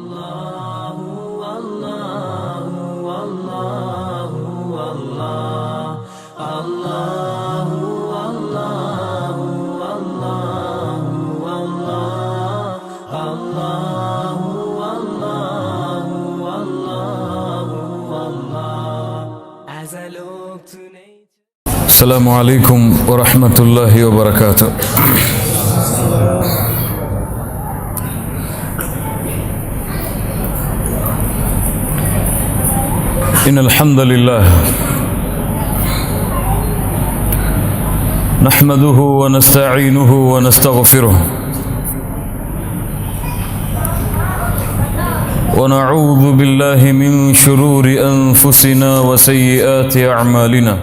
Allahu Allahu Allahu Allah Allahu Allahu Allahu Allah Allahu Allahu Allahu Allah. As I look to nature. Assalamu alaikum wa rahmatullahi wa barakatuh. إن الحمد لله نحمده ونستعينه ونستغفره ونعوذ بالله من شرور أنفسنا وسيئات أعمالنا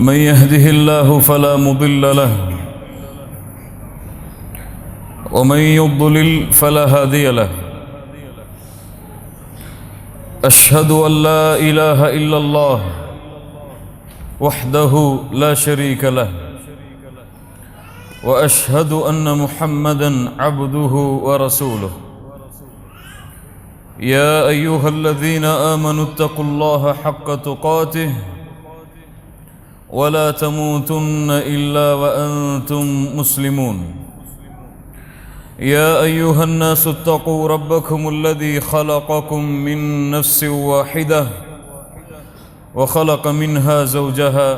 من يهده الله فلا مضل له ومن يضلل فلا هادي له أشهد أن لا إله إلا الله وحده لا شريك له وأشهد أن محمدًا عبده ورسوله يا أيها الذين آمنوا اتقوا الله حق تقاته ولا تموتن إلا وأنتم مسلمون يا أيها الناس اتقوا ربكم الذي خلقكم من نفس واحدة وخلق منها زوجها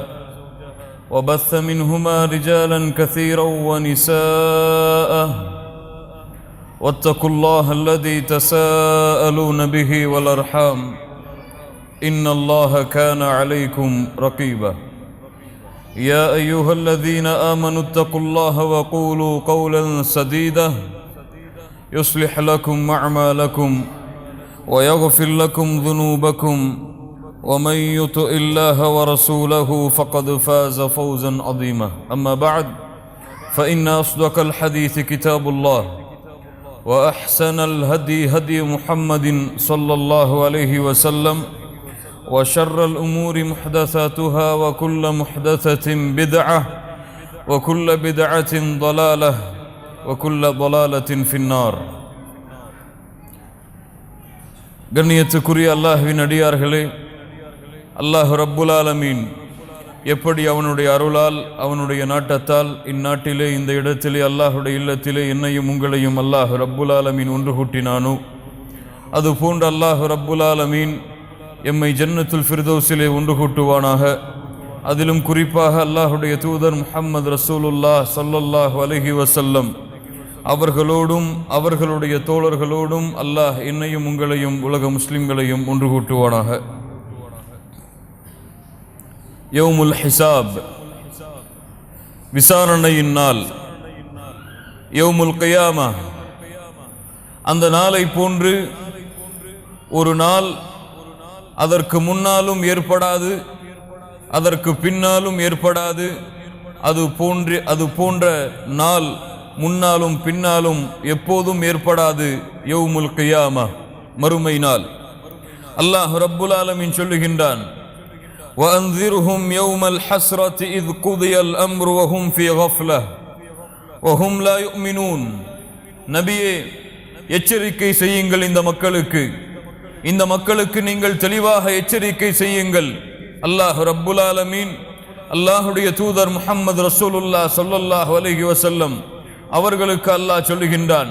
وبث منهما رجالا كثيرا ونساء واتقوا الله الذي تساءلون به والأرحام إن الله كان عليكم رقيبا يا أيها الذين آمنوا اتقوا الله وقولوا قولا سديدا يصلح لكم أعمالكم ويغفر لكم ذنوبكم ومن يطع الله ورسوله فقد فاز فوزا عظيما أما بعد فإن أصدق الحديث كتاب الله وأحسن الهدي هدي محمد صلى الله عليه وسلم وشر الأمور محدثاتها وكل محدثة بدعة وكل بدعة ضلالة وكل ضلالة في النار. கண்ணியத்துக்குரிய அல்லாஹ்வின் அடியார்களே, அல்லாஹ் ரப்புல் ஆலமீன் எப்படி அவனுடைய அருளால் அவனுடைய நாட்டத்தால் இந்நாட்டிலே இந்த இடத்திலே அல்லாஹுடைய இல்லத்திலே என்னையும் உங்களையும் அல்லாஹ் ரப்புல் ஆலமீன் ஒன்று கூட்டினானோ அதுபோன்று அல்லாஹ் ரப்புல் ஆலமீன் எம்மை ஜன்னத்துல் ஃபிர்தௌஸிலே ஒன்று கூட்டுவானாக. அதிலும் குறிப்பாக அல்லாஹுடைய தூதர் முஹம்மது ரசூலுல்லாஹ் ஸல்லல்லாஹு அலைஹி வஸல்லம் அவர்களோடும் அவர்களுடைய தோழர்களோடும் அல்லாஹ் என்னையும் உங்களையும் உலக முஸ்லிம்களையும் ஒன்று கூட்டுவானாக. யௌமுல் ஹிசாப், விசாரணையின் நாள், யௌமுல் கியாமா, அந்த நாளை போன்று ஒரு நாள் அதற்கு முன்னாலும் ஏற்படாது, அதற்கு பின்னாலும் ஏற்படாது. அது போன்ற நாள் முன்னாலும் பின்னாலும் எப்போதும் ஏற்படாது. யௌமுல் கியாமா, மறுமை நாள். அல்லாஹ் ரப்புல் ஆலமீன் சொல்லுகின்றான், وَأَنذِرْهُمْ يَوْمَ الْحَسْرَةِ إِذْ قُضِيَ الْأَمْرُ وَهُمْ فِي غَفْلَةٍ وَهُمْ لَا يُؤْمِنُونَ. நபியே, எச்சரிக்கை செய்யுங்கள் இந்த மக்களுக்கு நீங்கள் தெளிவாக எச்சரிக்கை செய்யுங்கள். அல்லாஹ் ரப்புல் ஆலமீன் அல்லாஹுடைய தூதர் முஹம்மது ரசூலுல்லாஹ் ஸல்லல்லாஹு அலைஹி வஸல்லம் அவர்களுக்கு அல்லாஹ் சொல்லுகின்றான்,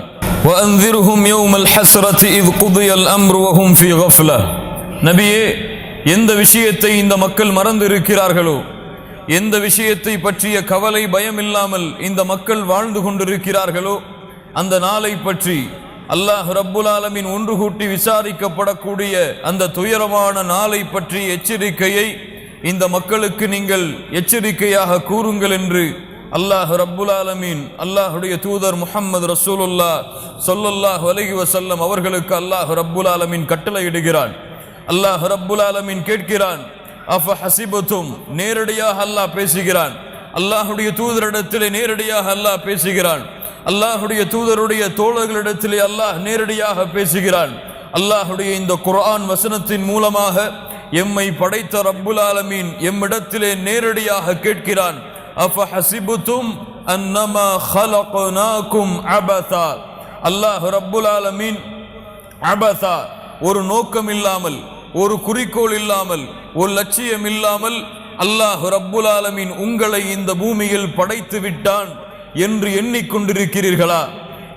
وَأَنذِرْهُمْ يَوْمَ الْحَسْرَةِ إِذْ قُضِيَ الْأَمْرُ وَهُمْ فِي غَفْلَةٍ. நபியே, எந்த விஷயத்தை இந்த மக்கள் மறந்திருக்கிறார்களோ, எந்த விஷயத்தை பற்றிய கவலை பயம் இல்லாமல் இந்த மக்கள் வாழ்ந்து கொண்டிருக்கிறார்களோ, அந்த நாளை பற்றி அல்லாஹ் ரப்புல் ஆலமீன் ஒன்று கூட்டி விசாரிக்கப்படக்கூடிய அந்த துயரமான நாளை பற்றி எச்சரிக்கையை இந்த மக்களுக்கு நீங்கள் எச்சரிக்கையாக கூறுங்கள் என்று அல்லாஹ் ரப்புல் ஆலமீன் அல்லாஹுடைய தூதர் முஹம்மது ரசூலுல்லாஹ் ஸல்லல்லாஹு அலைஹி வஸல்லம் அவர்களுக்கு அல்லாஹ் ரப்புல் ஆலமீன் கட்டளையிடுகிறான். அல்லாஹ் ரப்புல் ஆலமீன் கேட்கிறான், அஃப ஹஸிபதும், நேரடியாக அல்லாஹ் பேசுகிறான். அல்லாஹுடைய தூதரிடத்திலே நேரடியாக அல்லாஹ் பேசுகிறான். அல்லாஹுடைய தூதருடைய தோழர்களிடத்திலே அல்லாஹ் நேரடியாக பேசுகிறான். அல்லாஹுடைய இந்த குர்ஆன் வசனத்தின் மூலமாக எம்மை படைத்த ரப்புல் ஆலமீன் எம்மிடத்திலே நேரடியாக கேட்கிறான், அஃப ஹஸிபதும் அன்னமா خلقناكم عبثا. அல்லாஹ் ரப்புல் ஆலமீன் அபதா, ஒரு நோக்கம் இல்லாமல், ஒரு குறிக்கோள் இல்லாமல், ஒரு லட்சியம் இல்லாமல் அல்லாஹ் ரப்புல் ஆலமீன் உங்களை இந்த பூமியில் படைத்து விட்டான் என்று எண்ணிக்கொண்டிருக்கிறீர்களா?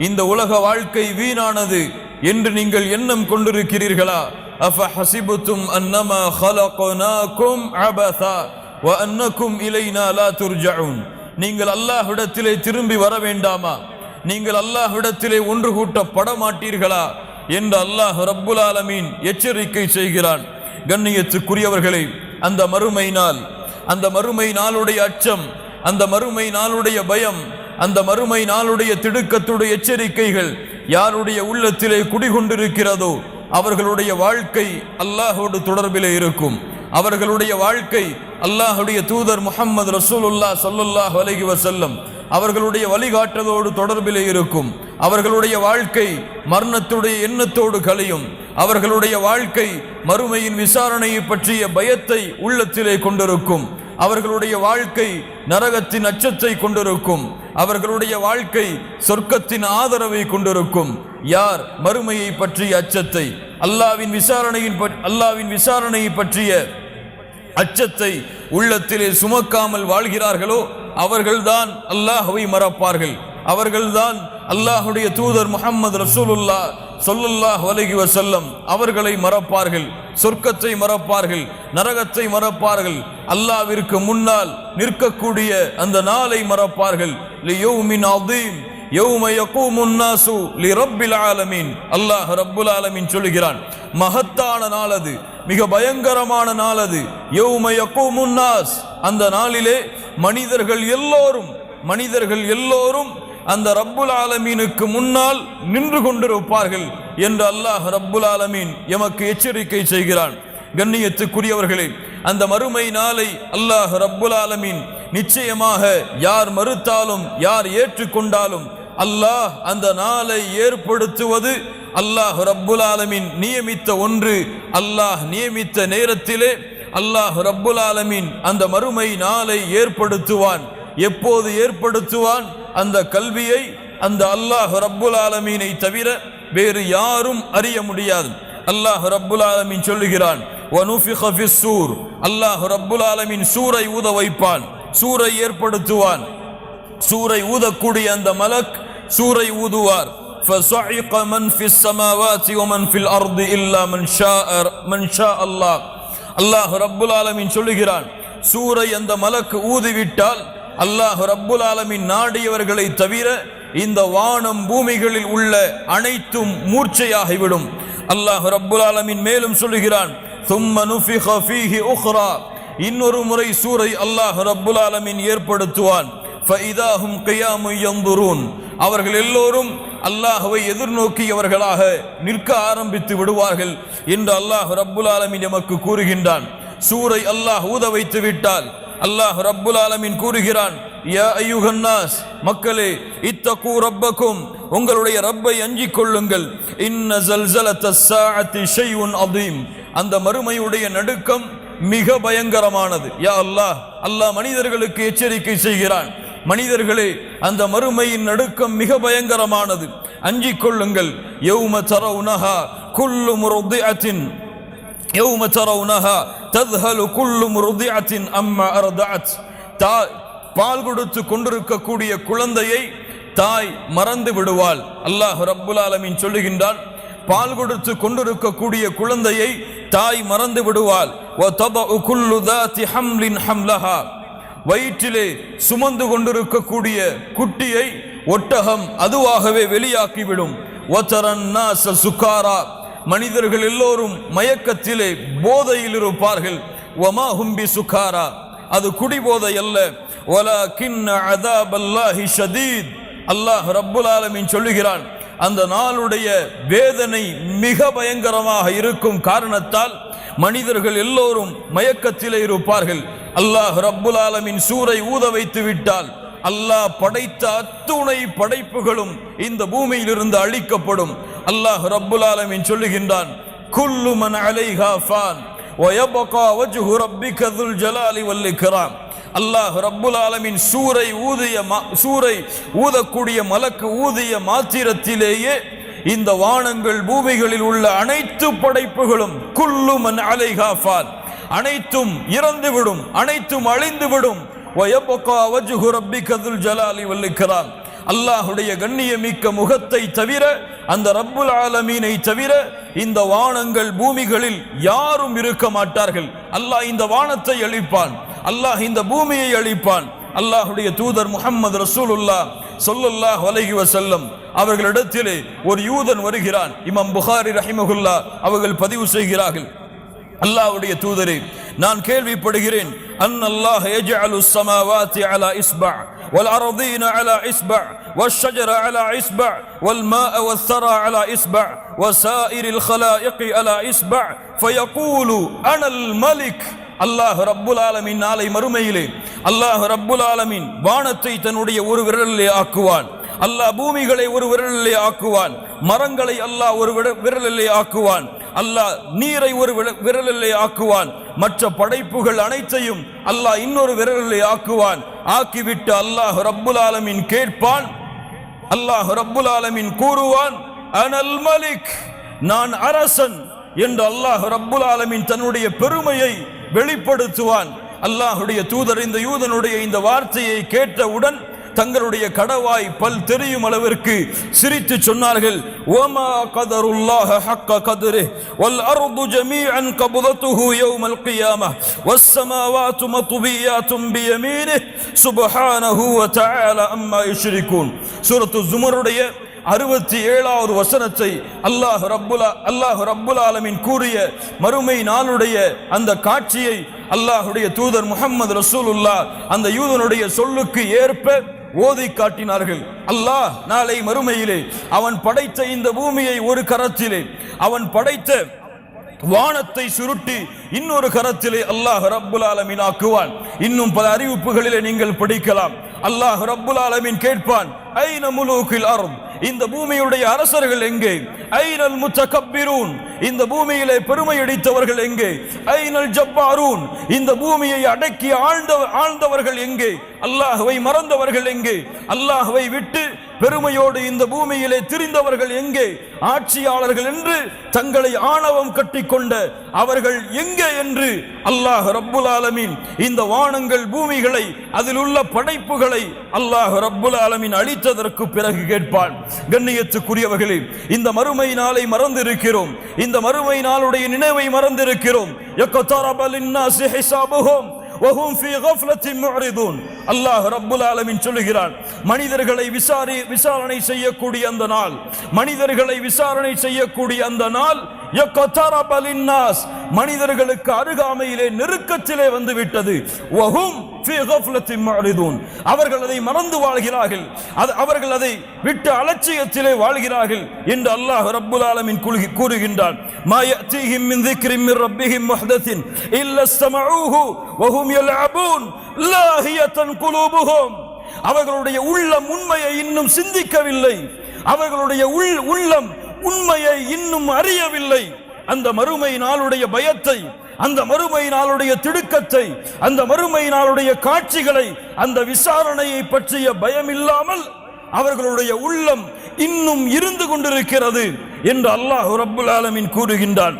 இந்த உலக வாழ்க்கை வீணானது என்று நீங்கள் எண்ணம் கொண்டிருக்கிறீர்களா? அஃபஹஸிபுதும் அன்னமா خلقناكم عبثا وأنكم إلينا لا ترجعون. நீங்கள் அல்லாஹ்விடத்திலே திரும்பி வர வேண்டாமா? நீங்கள் அல்லாஹ்விடத்திலே ஒன்று கூட்டப்பட மாட்டீர்களா என்று அல்லாஹ் ரப்புல் ஆலமீன் எச்சரிக்கை செய்கிறான். கண்ணியத்துக்குரியவர்களே, அந்த மறுமை நாள், அந்த மறுமை நாளுடைய அச்சம், அந்த மறுமை நாளுடைய பயம், அந்த மறுமை நாளுடைய திடுக்கத்துடைய எச்சரிக்கைகள் யாருடைய உள்ளத்திலே குடிகொண்டிருக்கிறதோ அவர்களுடைய வாழ்க்கை அல்லாஹோடு தொடர்பிலே இருக்கும். அவர்களுடைய வாழ்க்கை அல்லாஹுடைய தூதர் முஹம்மது ரசூலுல்லாஹ் ஸல்லல்லாஹு அலைஹி வஸல்லம் அவர்களுடைய வழிகாட்டலோடு தொடர்பிலே இருக்கும். அவர்களுடைய வாழ்க்கை மரணத்துடைய எண்ணத்தோடு கழியும். அவர்களுடைய வாழ்க்கை மறுமையின் விசாரணையை பற்றிய பயத்தை உள்ளத்திலே கொண்டிருக்கும். அவர்களுடைய வாழ்க்கை நரகத்தின் அச்சத்தை கொண்டிருக்கும். அவர்களுடைய வாழ்க்கை சொர்க்கத்தின் ஆதரவை கொண்டிருக்கும். யார் மறுமையை பற்றிய அச்சத்தை, அல்லாஹ்வின் விசாரணையை பற்றிய அச்சத்தை உள்ளத்திலே சுமக்காமல் வாழ்கிறார்களோ அவர்கள்தான் அல்லாஹ்வை மறப்பார்கள். அவர்கள்தான் அல்லாஹுடைய தூதர் முஹம்மது ரசூலுல்லாஹ் ஸல்லல்லாஹு அலைஹி வஸல்லம் அவர்களை மறப்பார்கள். சொர்க்கத்தை மறப்பார்கள், நரகத்தை மறப்பார்கள். அல்லாஹ்விற்கு முன்னால் நிற்கக்கூடிய அந்த நாளை மறப்பார்கள். லியௌமின் அதீம் யௌம யகூமுன் நாசு லிரப்பில் ஆலமீன். அல்லாஹ் ரப்புல் ஆலமீன் சொல்கிறான், மகத்தான நாள் அது, மிக பயங்கரமான நாள் அது. யௌம யகூமுன் நாஸ், அந்த நாளிலே மனிதர்கள் எல்லோரும் அந்த ரப்புல் ஆலமீனுக்கு முன்னால் நின்று கொண்டிருப்பார்கள் என்று அல்லாஹ் ரப்புல் ஆலமீன் எமக்கு எச்சரிக்கை செய்கிறான். கண்ணியத்துக்குரியவர்களே, அந்த மறுமை நாளை அல்லாஹ் ரப்புல் ஆலமீன் நிச்சயமாக யார் மறுத்தாலும் யார் ஏற்றுக்கொண்டாலும் அல்லாஹ் அந்த நாளை ஏற்படுத்துவது அல்லாஹ் ரப்புல் ஆலமீன் நியமித்த ஒன்று. அல்லாஹ் நியமித்த நேரத்திலே அல்லாஹ் ரப்புல் ஆலமீன் அந்த மறுமை நாளை ஏற்படுத்துவான். எப்போது ஏற்படுத்துவான்? அந்த கல்வியை அந்த அல்லாஹ் ரப்புல் ஆலமீனை தவிர வேறு யாரும் அறிய முடியாது. அல்லாஹ் ரப்புல் ஆலமீன் சொல்லுகிறான், வனுஃபிக ஃபிஸ்ஸூர். அல்லாஹ் ரப்புல் ஆலமீன் சூரை ஊத வைப்பான், சூரை ஏற்படுத்துவான். சூரை ஊதக்கூடிய அந்த மலக் சூரை ஊதுவார். فَصَعِقَ مَنْ فِي السَّمَاوَاتِ وَمَنْ فِي الْأَرْضِ إِلَّا مَنْ شَاءَ اللَّهُ. அல்லாஹ் ரப்புல் ஆலமீன் சொல்லுகிறான், சூரை அந்த மலக் ஊதிவிட்டால் அல்லாஹ் ரப்புல் ஆலமீன் நாடியவர்களை தவிர இந்த வானம் பூமிகளில் உள்ள அனைத்தும் மூர்ச்சையாகிவிடும். அல்லாஹ் ரப்புல் ஆலமீன் மேலும் சொல்லுகிறான், ثُمَّ نُفِخَ فِيهِ أُخْرَى. இன்னொரு முறை சூரை அல்லாஹ் ரப்புல் ஆலமீன் ஏற்படுத்துவான். فَإِذَا هُمْ قِيَامٌ يَنْظُرُونَ. அவர்கள் எல்லோரும் அல்லாஹ்வை எதிர்நோக்கியவர்களாக நிற்க ஆரம்பித்து விடுவார்கள் என்று அல்லாஹ் ரப்புல் ஆலமீன் எமக்கு கூறுகின்றான். சூரை அல்லாஹ் ஊத வைத்து விட்டால் அல்லாஹ் ரப்புல் ஆலமீன் கூறுகிறான், யா அய்யுஹன் நாஸ், மக்களே, இத்தகு ரப்பக்கும், உங்களுடைய ரப்பை அஞ்சிக் கொள்ளுங்கள். இன்ன ஸல்ஸலத்தஸ் ஸாஅத்தி ஷைஉன் அதீம். அந்த மறுமையுடைய நடுக்கம் மிக பயங்கரமானது. யா அல்லாஹ், அல்லாஹ் மனிதர்களுக்கு எச்சரிக்கை செய்கிறான், மனிதர்களே, அந்த மறுமையின் நடுக்கம் மிக பயங்கரமானது, அஞ்சிக் கொள்ளுங்கள். யௌம தரவுனஹா குல்லு முர்திஅத்தின் யௌம தரவுனஹா தத்ஹலு குல்லு முர்திஅத்தின் அம்மா அர்தஅத். பால் கொடுத்து கொண்டிருக்கக்கூடிய குழந்தையை தாய் மறந்து விடுவாள். அல்லாஹ் ரப்புல் ஆலமீன் சொல்லுகின்றான், பால் கொடுத்து கொண்டிருக்கக்கூடிய குழந்தையை தாய் மறந்து விடுவாள். வதபஉ குல்லு ذات حمل حملها. வயிற்றிலே சுமந்து கொண்டிருக்கக்கூடிய குட்டியை ஒட்டகம் அதுவாகவே வெளியாக்கிவிடும். வதரன் நாஸ சுகாரா. மனிதர்கள் எல்லோரும் மயக்கத்திலே போதையில் இருப்பார்கள். வமா ஹும் பிசுகாரா. அது குடிபோதை அல்ல. வலாகின் அஸாபல்லாஹி ஷதீத். அல்லாஹ் ரப்புல் ஆலமீன் சொல்லுகிறான், அந்த நாளுடைய வேதனை மிக பயங்கரமாக இருக்கும் காரணத்தால் மனிதர்கள் எல்லோரும் மயக்கத்திலே இருப்பார்கள். அல்லாஹ் ரப்புல் ஆலமீன் சூரை ஊத வைத்து விட்டால் அல்லாஹ் படைத்த அத்துணை படைப்புகளும் இந்த பூமியிலிருந்து அழிக்கப்படும். அல்லாஹ் ரப்புல் ஆலமீன் சொல்லுகின்றான், குல்லு மன் அலைஹா ஃபான் வ யப்கா வஜ்ஹு ரப்பிக ذுல் ஜலாலி வல் இக்ராம். அல்லாஹ் ரப்புல் ஆலமீன் சூரை ஊதக்கூடிய மலக்கு ஊதிய மாத்திரத்திலேயே இந்த வானங்கள் பூமிகளில் உள்ள அனைத்து படைப்புகளும் குல்லு மன் அலைஹா ஃபான், அனைத்தும் இறந்துவிடும், அனைத்தும் அழிந்துவிடும். வயபகா வஜ்ஹு ரப்பிக துல் ஜலாலி வல் இக்ராம், அல்லாஹுடைய கண்ணியமிக்க முகத்தை தவிர, அந்த ரப்புல் ஆலமீனை தவிர இந்த வானங்கள் பூமிகளில் யாரும் இருக்க மாட்டார்கள். அல்லாஹ் இந்த வானத்தை அழிப்பான், அல்லாஹ் இந்த பூமியை அழிப்பான். அல்லாஹுடைய தூதர் முஹம்மது ரசூலுல்லாஹ் ஸல்லல்லாஹு அலைஹி வஸல்லம் அவர்களிடத்திலே ஒரு யூதன் வருகிறான். இமாம் புகாரி ரஹிமஹுல்லாஹ் அவர்கள் பதிவு செய்கிறார்கள், அல்லாஹ்வுடைய தூதரே, நான் கேள்விப்படுகிறேன், அன்னல்லாஹ் யஜஅலு ஸமாவாதி அலா இஸ்பா வல் அர்தீன அலா இஸ்பா வஷ்ஷஜர அலா இஸ்பா வல் மாஅ வஸ்ஸரா அலா இஸ்பா வஸாயிரில் خلائق அலா இஸ்பா ஃபயகூலு அனல் மலிக். அல்லாஹ் ரப்புல் ஆலமீன் நாளை மறுமையிலே அல்லாஹ் ரப்புல் ஆலமீன் வானத்தை தன்னுடைய ஒரு விரலிலே ஆக்குவான், அல்லாஹ் பூமிகளை ஒரு விரலிலே ஆக்குவான், மரங்களை அல்லாஹ் ஒரு விரலிலே ஆக்குவான், அல்லாஹ் நீரை ஒரு விரலிலே ஆக்குவான், மற்ற படைப்புகள் அனைத்தையும் அல்லாஹ் இன்னொரு விரலிலே ஆக்குவான். ஆக்கிவிட்டு அல்லாஹ் ரப்புல் ஆலமீன் கேட்பான், அல்லாஹ் ரப்புல் ஆலமீன் கூறுவான், அனல் மலிக், நான் அரசன் என்று அல்லாஹ் ரப்புல் ஆலமீன் தன்னுடைய பெருமையை வெளிப்படுத்துவான். அல்லாஹுடைய தூதர் இந்த யூதனுடைய இந்த வார்த்தையை கேட்டவுடன் தங்களுடைய கடவாய் பல் தெரியும் அளவிற்கு சிரித்து சொன்னார்கள், வமா கதருல்லாஹ ஹக்க கத்ரிஹ் வல் அர்து ஜமீஅன் கப்தத்துஹு யௌமல் கியாமஹ் வஸ் ஸமாவாத்து மத்வியாத்தும் பியமீனிஹ் சுப்ஹானஹு வ தஆலா அம்மா யுஷ்ரிகூன். சூரத்து ஸுமருடைய 67வது வசனத்தை அல்லாஹ் ரப்புல் ஆலமீன் கூறிய மறுமை நாளுடைய அந்த காட்சியை அல்லாஹுடைய தூதர் முஹம்மது ரசூலுல்லாஹ் அந்த யூதனுடைய சொல்லுக்கு ஏற்ப ஓதி காட்டினார்கள். அல்லாஹ் நாளை மறுமையிலே அவன் படைத்த இந்த பூமியை ஒரு கரத்திலே, அவன் படைத்த வானத்தை சுருட்டி இன்னொரு கரத்திலே அல்லாஹ் ரப்புல் ஆலமீன் ஆக்குவான். இன்னும் பல அறிவிப்புகளிலே நீங்கள் படிக்கலாம். அல்லாஹ் ரப்புல் ஆலமீன் கேட்பான், ஐன முலூகில் அர்த், இந்த பூமியுடைய அரசர்கள் எங்கே? ஐனல் முத்தகப்பிரூன், இந்த பூமியிலே பெருமை அடித்தவர்கள் எங்கே? ஐனல் ஜப்பாரூன், இந்த பூமியை அடக்கி ஆழ்ந்தவர்கள் எங்கே? அல்லாஹ்வை மறந்தவர்கள் எங்கே? அல்லாஹ்வை விட்டு பெருமையோடு இந்த பூமியிலே திரிந்தவர்கள் எங்கே? ஆட்சியாளர்கள் என்று தங்களை ஆணவம் கட்டிக்கொண்ட அவர்கள் எங்கே என்று அல்லாஹ் ரப்புல் ஆலமீன் இந்த வானங்கள் பூமிகளை அதில் உள்ள படைப்புகளை அல்லாஹ் ரப்புல் ஆலமீன் அழித்ததற்கு பிறகு கேட்பான். கண்ணியத்துக்குரியவர்களே, இந்த மறுமை நாளை மறந்திருக்கிறோம், இந்த மறுமை நாளுடைய நினைவை மறந்திருக்கிறோம். யக்தரப லின்னாஸி ஹிசாபுஹும் வஹும் ஃபீ கஃப்லத்தின் முஅரிதுன். அல்லாஹ் ரப்புல் ஆலமீன் சொல்கிறான், மனிதர்களை விசாரணை செய்யக்கூடிய அந்த நாள், மனிதர்களை விசாரணை செய்யக்கூடிய அந்த நாள் யக்தரப லின்னாஸ், மனிதர்களுக்கு அருகாமையிலே நெருக்கத்திலே வந்து விட்டது. வஹும் ஃபீ கஃப்லத்தின் முஅரிதுன், அவர்கள் அதை மறந்து வாழ்கிறார்கள், அவர்கள் அதை விட்டு அலட்சியத்திலே வாழ்கிறார்கள் என்று அல்லாஹ் ரப்புல் ஆலமீன் கூறுகின்றான். மா யஅதீஹிம் மின் ذிக்ரின் மின் ரப்பிஹிம் முஹ்தஸின் இல்லா இஸ்தமஊஹு வஹும் யல்அபூன் லாஹியத்தன் குலூபுஹும், அவர்களுடைய உள்ளம் உண்மையை இன்னும் சிந்திக்கவில்லை, அவர்களுடைய உள்ளம் உண்மையை இன்னும் அறியவில்லை. அந்த மறுமை நாளுடைய பயத்தை, அந்த மறுமை நாளுடைய திடுக்கத்தை, அந்த மறுமை நாளுடைய காட்சிகளை, அந்த விசாரணையை பற்றிய பயம் இல்லாமல் அவர்களுடைய உள்ளம் இன்னும் இருந்து கொண்டிருக்கிறது என்று அல்லாஹ் ரப்புல் ஆலமீன் கூறுகின்றான்.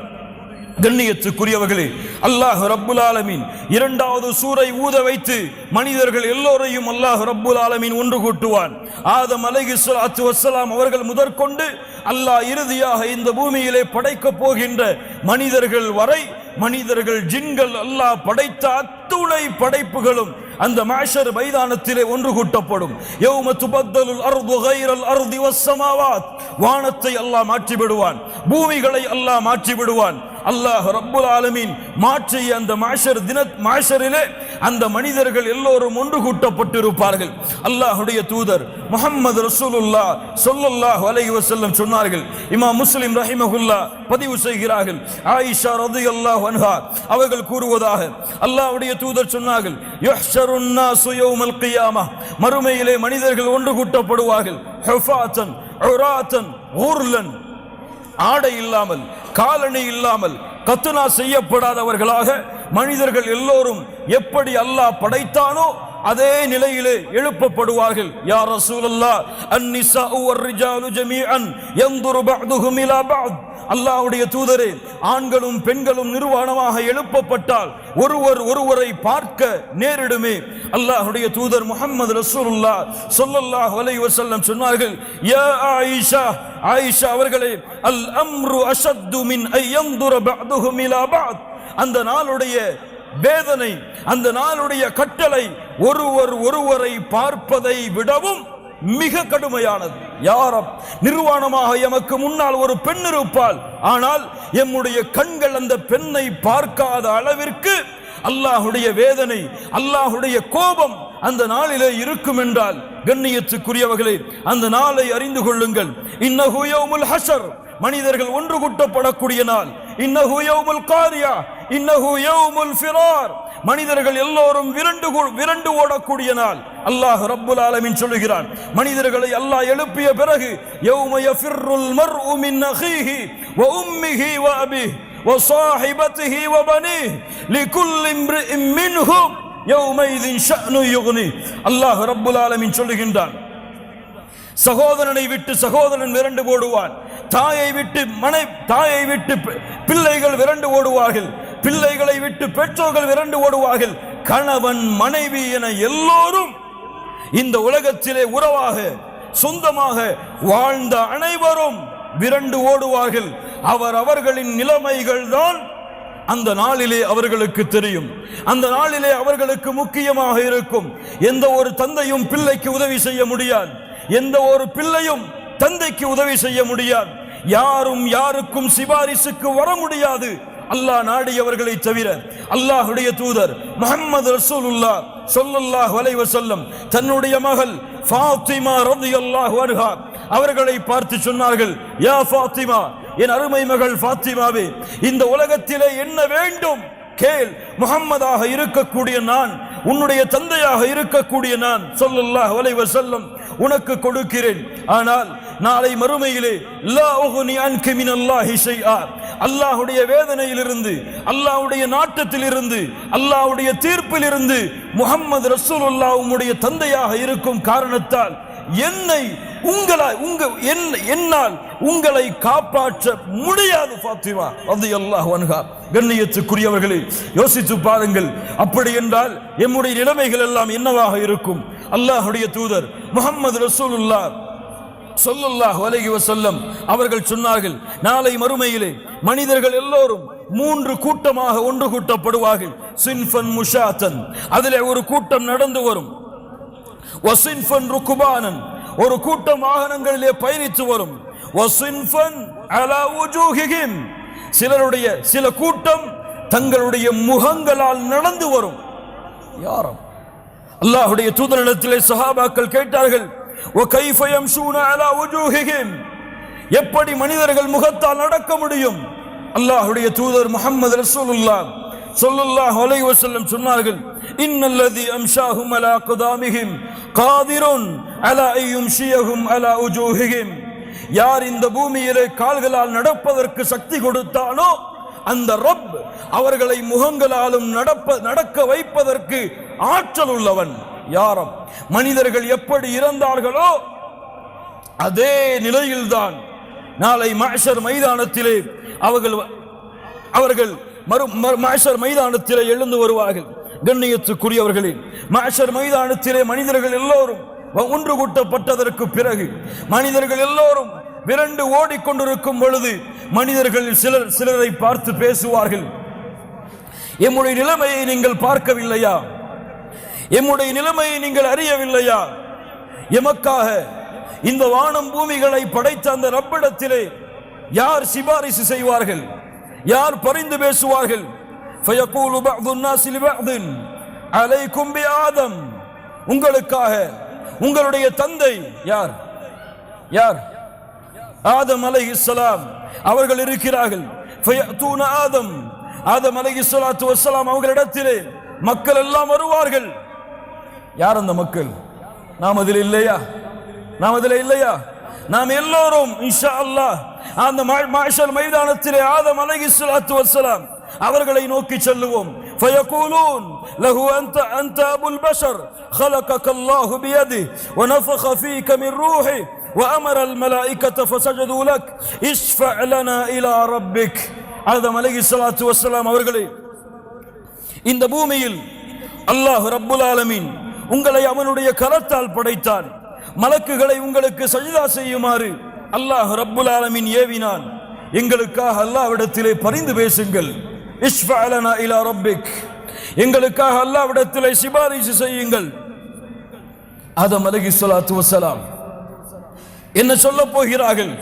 கண்ணியத்துக்குரியவர்களே, அல்லாஹ் ரப்புல் ஆலமீன் இரண்டாவது சூரை ஊத வைத்து மனிதர்கள் எல்லோரையும் அல்லாஹ் ரப்புல் ஆலமீன் ஒன்று கூட்டுவான். ஆதம் அலைஹிஸ்ஸலாத்து வஸ்ஸலாம் அவர்கள் முதற்கொண்டு அல்லாஹ் இறுதியாக இந்த பூமியிலே படைக்கப் போகின்ற மனிதர்கள் வரை, மனிதர்கள் ஜின்கள், அல்லாஹ் படைத்த அத்துணை படைப்புகளும் அந்த மஹ்ஷர் மைதானத்திலே ஒன்று கூட்டப்படும். யௌம துபத்தலுல் அர்து கைரல் அர்தி வஸ்ஸமாவாத், வானத்தை அல்லாஹ் மாற்றி விடுவான், பூமிகளை அல்லாஹ் மாற்றி விடுவான். அல்லாஹ் ரப்புல் ஆலமீன் மாற்றிய அந்த மஹ்ஷரிலே அந்த மனிதர்கள் எல்லோரும் ஒன்று கூட்டப்பட்டிருப்பார்கள். அல்லாஹ்வுடைய தூதர் முஹம்மது ரசூலுல்லாஹ் ஸல்லல்லாஹு அலைஹி வஸல்லம் சொன்னார்கள். இமாம் முஸ்லிம் ரஹிமஹுல்லாஹ் பதிவு செய்கிறார்கள். ஆயிஷா ரலியல்லாஹு அன்ஹா அவர்கள் கூறுவதாக, அல்லாஹ்வுடைய தூதர் சொன்னார்கள், யுஹ்ஷருன் நாஸு யௌமல் கியாமஹ், மறுமையிலே மனிதர்கள் ஒன்று கூட்டப்படுவார்கள். ஹுஃபாத்தன் உராத்தன் ஊர்லன், ஆடை இல்லாமல், காலணி இல்லாமல், கத்துனா செய்யப்படாதவர்களாக மனிதர்கள் எல்லோரும் எப்படி அல்லாஹ் படைத்தானோ அதே நிலையிலே எழுப்பப்படுவார்கள். யா ரசூலல்லாஹ், அன்-நிஸாஉ வர்ரிஜாலு ஜமீஅன் யன்துரு பஅதுஹும் இலா பஅத். அல்லாஹ்வுடைய தூதரே, ஆண்களும் பெண்களும் நிர்வாணமாக எழுப்பப்பட்டால் ஒருவரை பார்க்க நேரிடுமே. அல்லாஹ்வுடைய தூதர் முஹம்மது ரசூலுல்லாஹ் ஸல்லல்லாஹு அலைஹி வஸல்லம் சொன்னார்கள், யா ஆயிஷா, ஆயிஷா அவர்களே, அல் அம்ரு அஷத்து மின் ஐ யன்துர பஅதுஹும் இலா பஅத். அந்த நாளுடைய வேதனை, அந்த நாளுடைய கட்டளை ஒருவரை பார்ப்பதை விடவும் மிக கடுமையானது. யாரும் நிர்வாணமாக எமக்கு முன்னால் ஒரு பெண் இருப்பாள், ஆனால் எம்முடைய கண்கள் அந்த பெண்ணை பார்க்காத அளவிற்கு அல்லாஹுடைய வேதனை, அல்லாஹுடைய கோபம் அந்த நாளிலே இருக்கும் என்றால், கண்ணியத்துக்குரியவர்களே, அந்த நாளை அறிந்து கொள்ளுங்கள். இன்னஹு யௌமுல் ஹஷர், மனிதர்கள் ஒன்று கூட்டப்படக்கூடிய நாள். இன்னஹு யௌமுல் காரியா, இன்னஹு யௌமுல் ஃபிரார், மனிதர்கள் எல்லோரும் விரண்டு ஓடக்கூடிய நாள். அல்லாஹ் ரப்புல் ஆலமீன் சொல்லுகிறான், மனிதர்களை அல்லாஹ் எழுப்பிய பிறகு யௌம யஃபிர்ருல் மர்உ மின் அஹீஹி வ உம்மிஹி வ அபீஹி வ ஸாஹிபத்திஹி வ பனீஹி லிகுல்லி இம்ரிஇன் மின்ஹும் யௌமைதின் ஷஅனு யுக்னி. அல்லாஹ் ரப்புல் ஆலமீன் சொல்லுகின்றான், சகோதரனை விட்டு சகோதரன் விரண்டு ஓடுவான், தாயை விட்டு பிள்ளைகள் விரண்டு ஓடுவார்கள், பிள்ளைகளை விட்டு பெற்றோர்கள் விரண்டு ஓடுவார்கள், கணவன் மனைவி என எல்லோரும் இந்த உலகத்திலே உறவாக சொந்தமாக வாழ்ந்த அனைவரும் விரண்டு ஓடுவார்கள். அவர்களின் நிலைமைகள் தான் அந்த நாளிலே அவர்களுக்கு தெரியும். அந்த நாளிலே அவர்களுக்கு முக்கியமாக இருக்கும். எந்த ஒரு தந்தையும் பிள்ளைக்கு உதவி செய்ய முடியாது, எந்த ஒரு பிள்ளையும் தந்தைக்கு உதவி செய்ய முடியாது, யாரும் யாருக்கும் சிபாரிசுக்கு வர முடியாது, அல்லாஹ் நாடியவர்களை தவிர. அல்லாஹ்வுடைய தூதர் முஹம்மது ரசூலுல்லாஹ் ஸல்லல்லாஹு அலைஹி வஸல்லம் தன்னுடைய மகள் ஃபாத்திமா ரலியல்லாஹு அன்ஹா அவர்களை பார்த்து சொன்னார்கள், யா ஃபாத்திமா, என் அருமை மகள் ஃபாத்திமாவே, இந்த உலகத்திலே என்ன வேண்டும் கேள். முஹம்மதாக இருக்கக்கூடிய நான், உன்னுடைய தந்தையாக இருக்கக்கூடிய நான் ஸல்லல்லாஹு அலைஹி வஸல்லம் உனக்கு கொடுக்கிறேன். ஆனால் நாளை மறுமையிலே லா உக்னி அன்க மினல்லாஹி ஷைஆ, அல்லாஹ்வுடைய வேதனையிலிருந்து, அல்லாஹ்வுடைய நாட்டத்திலிருந்து, அல்லாஹ்வுடைய தீர்ப்பிலிருந்து முஹம்மது ரசூலுல்லாஹ் உம்முடைய தந்தையாக இருக்கும் காரணத்தால் என்னால் உங்களை காப்பாற்ற முடியாது ஃபாத்திமா ரலியல்லாஹு அன்ஹா. கண்ணியத்துக்குரியவர்களே, யோசித்து பாருங்கள். அப்படி என்றால் எம்முடைய நிலைமைகள் எல்லாம் என்னவாக இருக்கும்? அல்லாஹ்வுடைய தூதர் முஹம்மது ரசூலுல்லாஹ் ஸல்லல்லாஹு அலைஹி வஸல்லம் அவர்கள் சொன்னார்கள், நாளை மறுமையிலே மனிதர்கள் எல்லோரும் 3 கூட்டமாக ஒன்று கூட்டப்படுவார்கள். சின்ஃபன் முஷாத்தன், அதிலே ஒரு கூட்டம் நடந்து வரும். வசின்ஃபன் ருக்குபானன், ஒரு கூட்டம் வாகனங்களிலே பயணித்து வரும். வசின்ஃபன் அலா உஜூஹிஹிம், சில கூட்டம் தங்களுடைய முகங்களால் நடந்து வரும். யாரும் அல்லாஹ்வுடைய தூதரிடத்திலே சஹாபாக்கள் கேட்டார்கள், வ கைஃப யம்ஷூன அலா உஜூஹிஹிம், எப்படி மனிதர்கள் முகத்தால் நடக்க முடியும்? அல்லாஹ்வுடைய தூதர் முஹம்மது ரசூலுல்லாஹ் ஸல்லல்லாஹு அலைஹி வஸல்லம் சொன்னார்கள், இன்னல்லதி அம்ஷாஹும் அலா குதாமிஹிம் காதிருன் அலா அய்யும்ஷியஹும் அலா உஜூஹிஹிம், யார் இந்த பூமியிலே கால்களால் நடப்பதற்கு சக்தி கொடுத்தானோ அந்த ரப் அவர்களை முகங்களாலும் நடக்க வைப்பதற்கு ஆற்றல் உள்ளவன். யாரும் மனிதர்கள் எப்படி இறந்தார்களோ அதே நிலையில்தான் நாளை மஹ்ஷர் மைதானத்திலே அவர்கள் மஹ்ஷர் மைதானத்திலே எழுந்து வருவார்கள். கண்ணியத்துக்குரியவர்களே, மஹ்ஷர் மைதானத்திலே மனிதர்கள் எல்லோரும் ஒன்று கூட்டப்பட்டதற்கு பிறகு மனிதர்கள் எல்லோரும் விரண்டு ஓடிக்கொண்டிருக்கும் பொழுது மனிதர்கள் சிலரை பார்த்து பேசுவார்கள், எம்முடைய நிலைமையை நீங்கள் பார்க்கவில்லையா? எம்முடைய நிலைமையை நீங்கள் அறியவில்லையா? எமக்காக இந்த வானம் பூமிகளை படைத்த அந்த ரப்பிடத்திலே யார் சிபாரிசு செய்வார்கள்? யார் பரிந்து பேசுவார்கள்? ஃபயகூலு பஅதுன் நாஸி லிபஅதின் அலைக்கும் பிஆதம், உங்களுக்காக உங்களுடைய தந்தை யார்? யார்? ஆதம் அலைஹிஸ்ஸலாம் அவர்கள் இருக்கிறார்கள். ஃபயஅதூன ஆதம், ஆதம் அலைஹிஸ்ஸலாத்து வஸ்ஸலாம் அவர்களிடத்திலே மக்கள் எல்லாம் வருவார்கள். யார் அந்த மக்கள்? நாம் அதில் இல்லையா? நாம் அதில் இல்லையா? நாம் எல்லோரும் இன்ஷா அல்லாஹ் அந்த மஹ்ஷர் மைதானத்திலே ஆதம் அலைஹிஸ்ஸலாத்து வஸ்ஸலாம் அவர்களை நோக்கி செல்லுவோம். فيقولون له أنت أبو البشر خلقك الله بيده ونفخ فيك من روحه وأمر الملائكة فسجدوا لك اشفع لنا إلى ربك. ஆதம் அலைஹிஸ்ஸலாத்து வஸ்ஸலாம் அவர்களே, இந்த பூமியில் அல்லாஹ் ரப்புல் ஆலமீன் உங்களை அவனுடைய கரத்தால் படைத்தான். மலக்குகளை உங்களுக்கு சஜ்தா செய்யுமாறு அல்லாஹ் ரப்புல் ஆலமீன் ஏவினான். எங்களுக்காக அல்லாஹ்விடத்திலே பரிந்து பேசுங்கள். இஷ்ஃபா லனா இலா ரப்பிக், எங்களுக்காக அல்லாஹ்விடத்திலே சிபாரிசு செய்யுங்கள். ஆதம் அலைஹிஸ்ஸலாத்து வஸ்ஸலாம் என்ன சொல்ல போகிறார்கள்?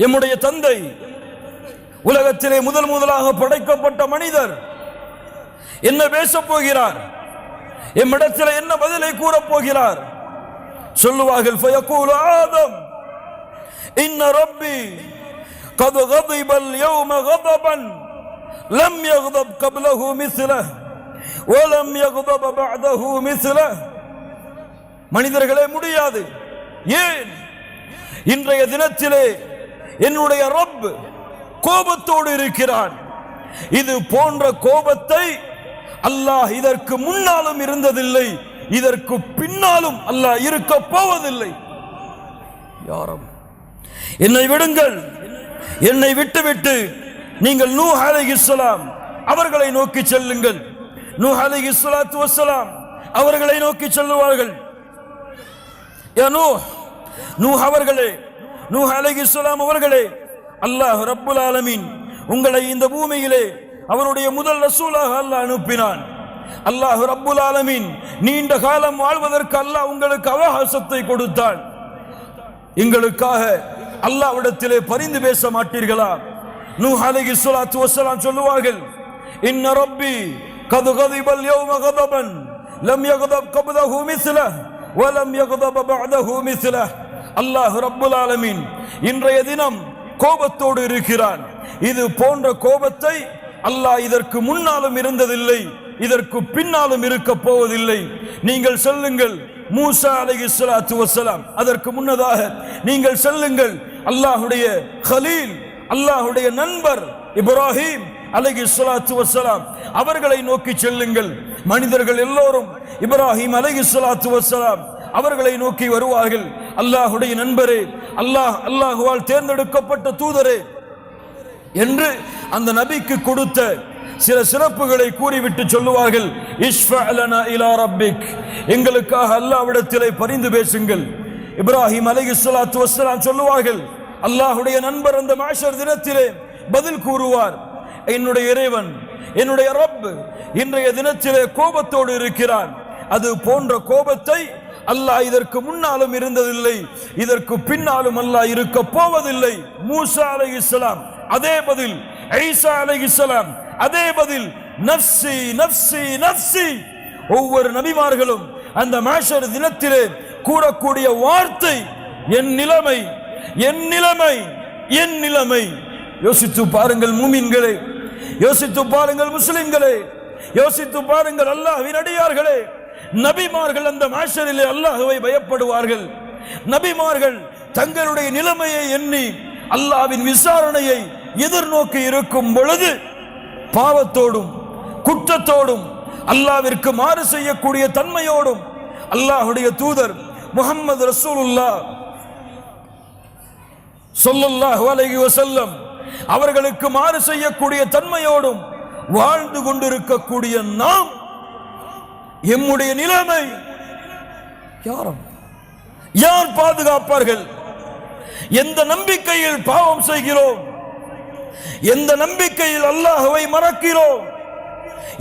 எம்முடைய தந்தை, உலகத்திலே முதலாக படைக்கப்பட்ட மனிதர் என்ன பேசப் போகிறார்? எம்மிடத்தில் என்ன பதிலை கூறப் போகிறார்? சொல்லுவார்கள், ஃபயகூலு ஆதம் இன்ன ரப்பி قد غضب اليوم غضبا لم يغضب قبله مثله ولم يغضب بعده مثله. மனிதர்களே, முடியாது. ஏன்? இன்றைய தினத்திலே என்னுடைய ரப் கோபத்தோடு இருக்கிறான். இது போன்ற கோபத்தை அல்லாஹ் இதற்கு முன்னாலும் இருந்ததில்லை, இதற்கு பின்னாலும் அல்லாஹ் இருக்க போவதில்லை. யாரும் என்னை விடுங்கள், என்னை விட்டுவிட்டு நீங்கள் நூஹ் அலைஹிஸ்ஸலாம் அவர்களை நோக்கி செல்லுங்கள். நூஹ் அலைஹிஸ்ஸலாத்து வஸ்ஸலாம் அவர்களை நோக்கி செல்லுவார்கள். யா நூஹ் அவர்களே, நூஹ் அலைஹிஸ்ஸலாம் அவர்களே, அல்லாஹ் ரப்புல் ஆலமீன் உங்களை இந்த பூமியிலே அவனுடைய முதல் ரசூலாக அல்லாஹ் அனுப்பினான். அல்லாஹ் ரப்புல் ஆலமீன் நீண்ட காலம் வாழ்வதற்கு அல்லாஹ் உங்களுக்கு அவகாசத்தை கொடுத்தான். எங்களுக்காக அல்லாஹ்விடத்திலே பரிந்து பேச மாட்டீர்களா? நூஹ் அலைஹிஸ்ஸலாத்து வஸ்ஸலாம் சொல்லுவார்கள், இன்ன ரப்பி கத் கதிபல் யௌம கதபன் லம் யகதப் கப்லஹு மிஸ்லஹ் வ லம் யகதப் பஅதஹு மிஸ்லஹ். அல்லாஹ் ரப்புல் ஆலமீன் இன்றைய தினம் கோபத்தோடு இருக்கிறான். இது போன்ற கோபத்தை அல்லாஹ் இதற்கு முன்னாலும் இருந்ததில்லை, இதற்கு பின்னாலும் இருக்க போவதில்லை. நீங்கள் சொல்லுங்கள் மூசா அலைஹிஸ்ஸலாத்து வஸ்ஸலாம், அதற்கு முன்னதாக நீங்கள் சொல்லுங்கள் அல்லாஹ்வுடைய கலீல், அல்லாஹ்வுடைய நண்பர் இப்ராஹிம் அலைஹிஸ்ஸலாத்து வஸ்ஸலாம் அவர்களை நோக்கி செல்லுங்கள். மனிதர்கள் எல்லோரும் இப்ராஹிம் அலைஹிஸ்ஸலாத்து வஸ்ஸலாம் அவர்களை நோக்கி வருவார்கள். அல்லாஹ்வுடைய நண்பரே, அல்லாஹ்வால் தேர்ந்தெடுக்கப்பட்ட தூதரே என்று அந்த நபிக்கு கொடுத்த சில சிறப்புகளை கூறிவிட்டு சொல்லுவார்கள், இஷ்ஃபா லனா இலா ரப்பிக், எங்களுக்காக அல்லாஹ்விடத்திலே பரிந்து பேசுங்கள். இப்ராஹிம் அலைஹிஸ்ஸலாத்து வஸ்ஸலாம் சொல்லுவார்கள், அல்லாஹ்வுடைய நண்பர் அந்த மஹ்ஷர் தினத்திலே பதில் கூறுவார், என்னுடைய இறைவன், என்னுடைய ரப் இன்றைய தினத்திலே கோபத்தோடு இருக்கிறான். அது போன்ற கோபத்தை அல்லாஹ் இதற்கு முன்னாலும் இருந்ததில்லை, இதற்கு பின்னாலும் அல்லாஹ் இருக்க போவதில்லை. மூசா அலைஹிஸ்ஸலாம் அதே பதில், ஈசா அலைஹிஸ்ஸலாம் அதே பதில், நஃப்ஸி நஃப்ஸி நஃப்ஸி. ஒவ்வொரு நபிமார்களும் அந்த மஹ்ஷர் தினத்திலே கூறக்கூடிய வார்த்தை என் நிலைமை, என் நிலைமை, என் நிலைமை. யோசித்து பாருங்கள் மூமின்களே, யோசித்து பாருங்கள் முஸ்லிம்களே, யோசித்து பாருங்கள் அல்லாஹ்வின் அடியார்களே. நபிமார்கள் அந்த மஹ்ஷரிலே அல்லாஹ்வை பயப்படுவார்கள். நபிமார்கள் தங்களுடைய நிலைமையை எண்ணி அல்லாஹ்வின் விசாரணையை எதிர்நோக்கி இருக்கும் பொழுது பாவத்தோடும் குற்றத்தோடும் அல்லாஹ்விற்கு மாறு செய்யக்கூடிய தன்மையோடும் அல்லாஹ்வுடைய தூதர் முஹம்மது ரசூலுல்லாஹ் ஸல்லல்லாஹு அலைஹி வஸல்லம் அவர்களுக்கு மாறு செய்யக்கூடிய தன்மையோடும் வாழ்ந்து கொண்டிருக்கக்கூடிய நாம், எம்முடைய நிலைமை யார் பாதுகாப்பார்கள்? எந்த நம்பிக்கையில் பாவம் செய்கிறோம்? எந்த நம்பிக்கையில் அல்லாஹ்வை மறக்கிறோம்?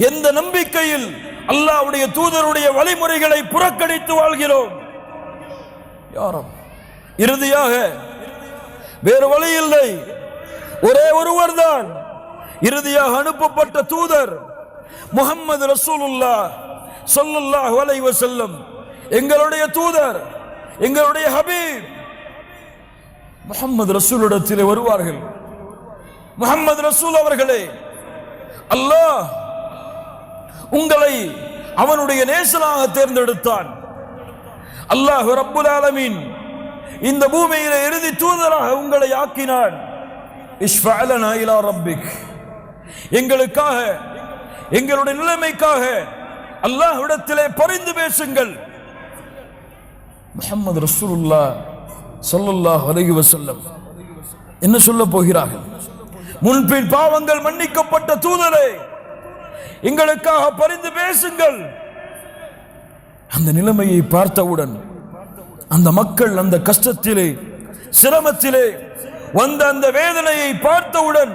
எந்த நம்பிக்கையில் அல்லாஹ்வுடைய தூதருடைய வழிமுறைகளை புறக்கணித்து வாழ்கிறோம்? இறுதியாக வேறு வழி இல்லை, ஒரே ஒருவர் தான் இறுதியாக அனுப்பப்பட்ட தூதர் முஹம்மது ரசூலுல்லாஹ் ஸல்லல்லாஹு அலைஹி வஸல்லம், எங்களுடைய தூதர், எங்களுடைய ஹபீப் முஹம்மது ரசூலிடத்திலே வருவார்கள். முஹம்மது ரசூல் அவர்களே, அல்லாஹ் உங்களை அவனுடைய நேசனாக தேர்ந்தெடுத்தான். அல்லாஹ் ரப்புல் ஆலமீன் இந்த பூமியிலே இறுதி தூதராக உங்களை ஆக்கினான். இஷ்ஃபா லனா இலா ரப்பிக், எங்களுக்காக எங்களுடைய நிலைமைக்காக அல்லாஹ்விடத்திலே பரிந்து பேசுங்கள். முஹம்மது ரசூலுல்லாஹ் ஸல்லல்லாஹு அலைஹி வஸல்லம் என்ன சொல்ல போகிறார்கள்? முன்பின் பாவங்கள் மன்னிக்கப்பட்ட தூதரே, எங்களுக்காக பரிந்து பேசுங்கள். அந்த நிலைமையை பார்த்தவுடன் அந்த மக்கள் அந்த கஷ்டத்திலே சிரமத்திலே வந்த அந்த வேதனையை பார்த்தவுடன்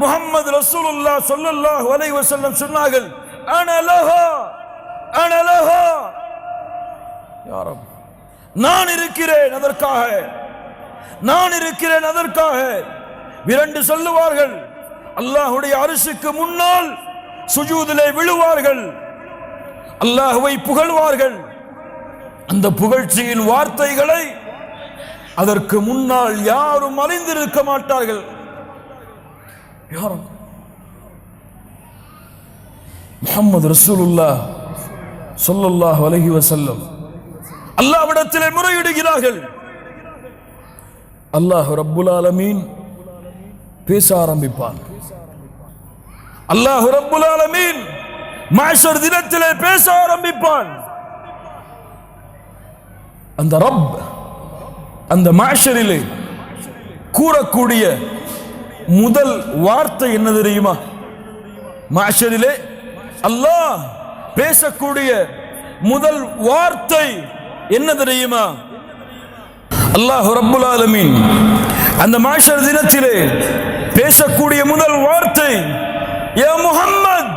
முஹம்மது ரசூலுல்லாஹ் ஸல்லல்லாஹு அலைஹி வஸல்லம் சொன்னார்கள், அன லஹா அன லஹா, யா ரப், நான் இருக்கிறேன் அதற்காக, நான் இருக்கிறேன் அதற்காக. விரண்டு சொல்லுவார்கள், அல்லாஹ்வுடைய அரிசுக்கு முன்னால் சுஜூதிலே விழுவார்கள், அல்லாஹ்வை புகழ்வார்கள். அந்த புகழ்ச்சியின் வார்த்தைகளை அதற்கு முன்னால் யாரும் அறிந்திருக்க மாட்டார்கள். யாரும் முஹம்மது ரசூலுல்லாஹ் ஸல்லல்லாஹு அலைஹி வஸல்லம் அல்லாஹ்விடத்திலே முறையிடுகிறார்கள். அல்லாஹ் ரப்புல் ஆலமீன் பேச ஆரம்பிப்பான். அல்லாஹ் ரப்புல் ஆலமீன் மஹ்ஷர் தினத்திலே பேச ஆரம்பிப்பான். அந்த ரப் அந்த மஹ்ஷரிலே கூறக்கூடிய முதல் வார்த்தை என்ன தெரியுமா? மஹ்ஷரிலே அல்லாஹ் பேசக்கூடிய முதல் வார்த்தை என்ன தெரியுமா? அல்லாஹ் ரப்புல் ஆலமீன் அந்த மஹ்ஷர் தினத்திலே பேசக்கூடிய முதல் வார்த்தை, யா முஹம்மத்,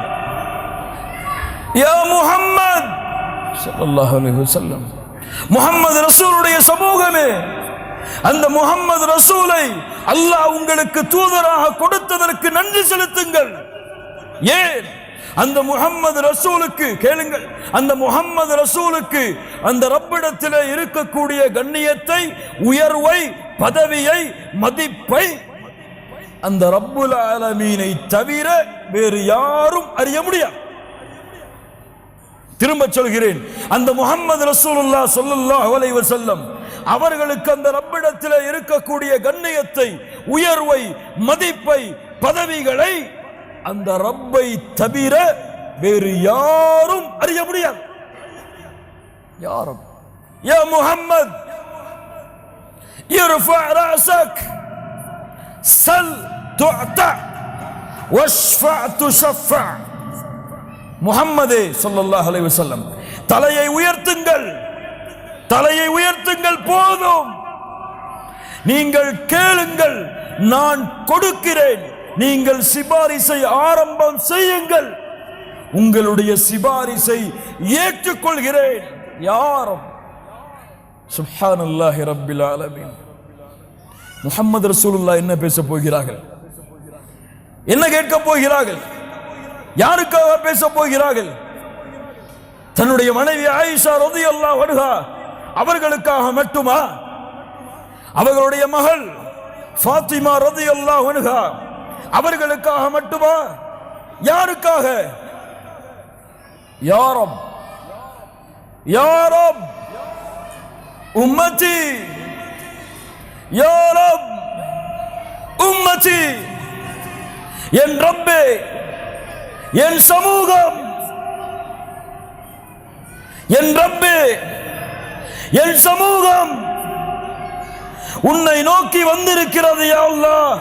யா முஹம்மத் ஸல்லல்லாஹு அலைஹி வஸல்லம். முஹம்மது ரசூலுடைய சமூகமே, அந்த முஹம்மது ரசூலை அல்லாஹ் உங்களுக்கு தூதராக கொடுத்ததற்கு நன்றி செலுத்துங்கள். ஏன்? அந்த முஹம்மது ரசூலுக்கு கேளுங்கள், அந்த முஹம்மது ரசூலுக்கு அந்த ரப்பிடத்திலே இருக்கக்கூடிய கண்ணியத்தை, உயர்வை, பதவியை, மதிப்பை அந்த ரப்புல் ஆலமீனை தவிர வேறு யாரும் அறிய முடியாது. திரும்ப சொல்கிறேன், அந்த முஹம்மது ரசூலுல்லாஹ் ஸல்லல்லாஹு அலைஹி வஸல்லம் அவர்களுக்கு அந்த ரப்பிடத்திலே இருக்கக்கூடிய கண்ணியத்தை, உயர்வை, மதிப்பை, பதவிகளை அந்த ரப்பை தவிர வேறு யாரும் அறிய முடியாது. யாரும் யா முஹம்மத் இர்ஃபா ரஅஸக் சல் துஅதா வஷ்ஃபா துஷஃபா. முஹம்மதே ஸல்லல்லாஹு அலைஹி வஸல்லம், தலையை உயர்த்துங்கள், தலையை உயர்த்துங்கள், போதும். நீங்கள் கேளுங்கள், நான் கொடுக்கிறேன். நீங்கள் சிபாரிசை ஆரம்பம் செய்யுங்கள், உங்களுடைய சிபாரிசை ஏற்றுக்கொள்கிறேன். யாரும் சுப்ஹானல்லாஹி ரப்பில் ஆலமீன். முஹம்மது ரசூலுல்லாஹ் என்ன பேச போகிறார்கள்? என்ன கேட்க போகிறார்கள்? யாருக்காக பேச போகிறார்கள்? தன்னுடைய மனைவி ஆயிஷா ரலியல்லாஹு அன்ஹா அவர்களுக்காக மட்டுமா? அவர்களுடைய மகள் ஃபாத்திமா ரலியல்லாஹு அன்ஹா அவர்களுக்காக மட்டுமா? யாருக்காக? யா ரப், யா ரப் உம்மதி, யா ரப் உம்மதி, என் ரப்பே, என் சமூகம், என் ரப்பே, என் சமூகம் உன்னை நோக்கி வந்திருக்கிறது. யா அல்லாஹ்,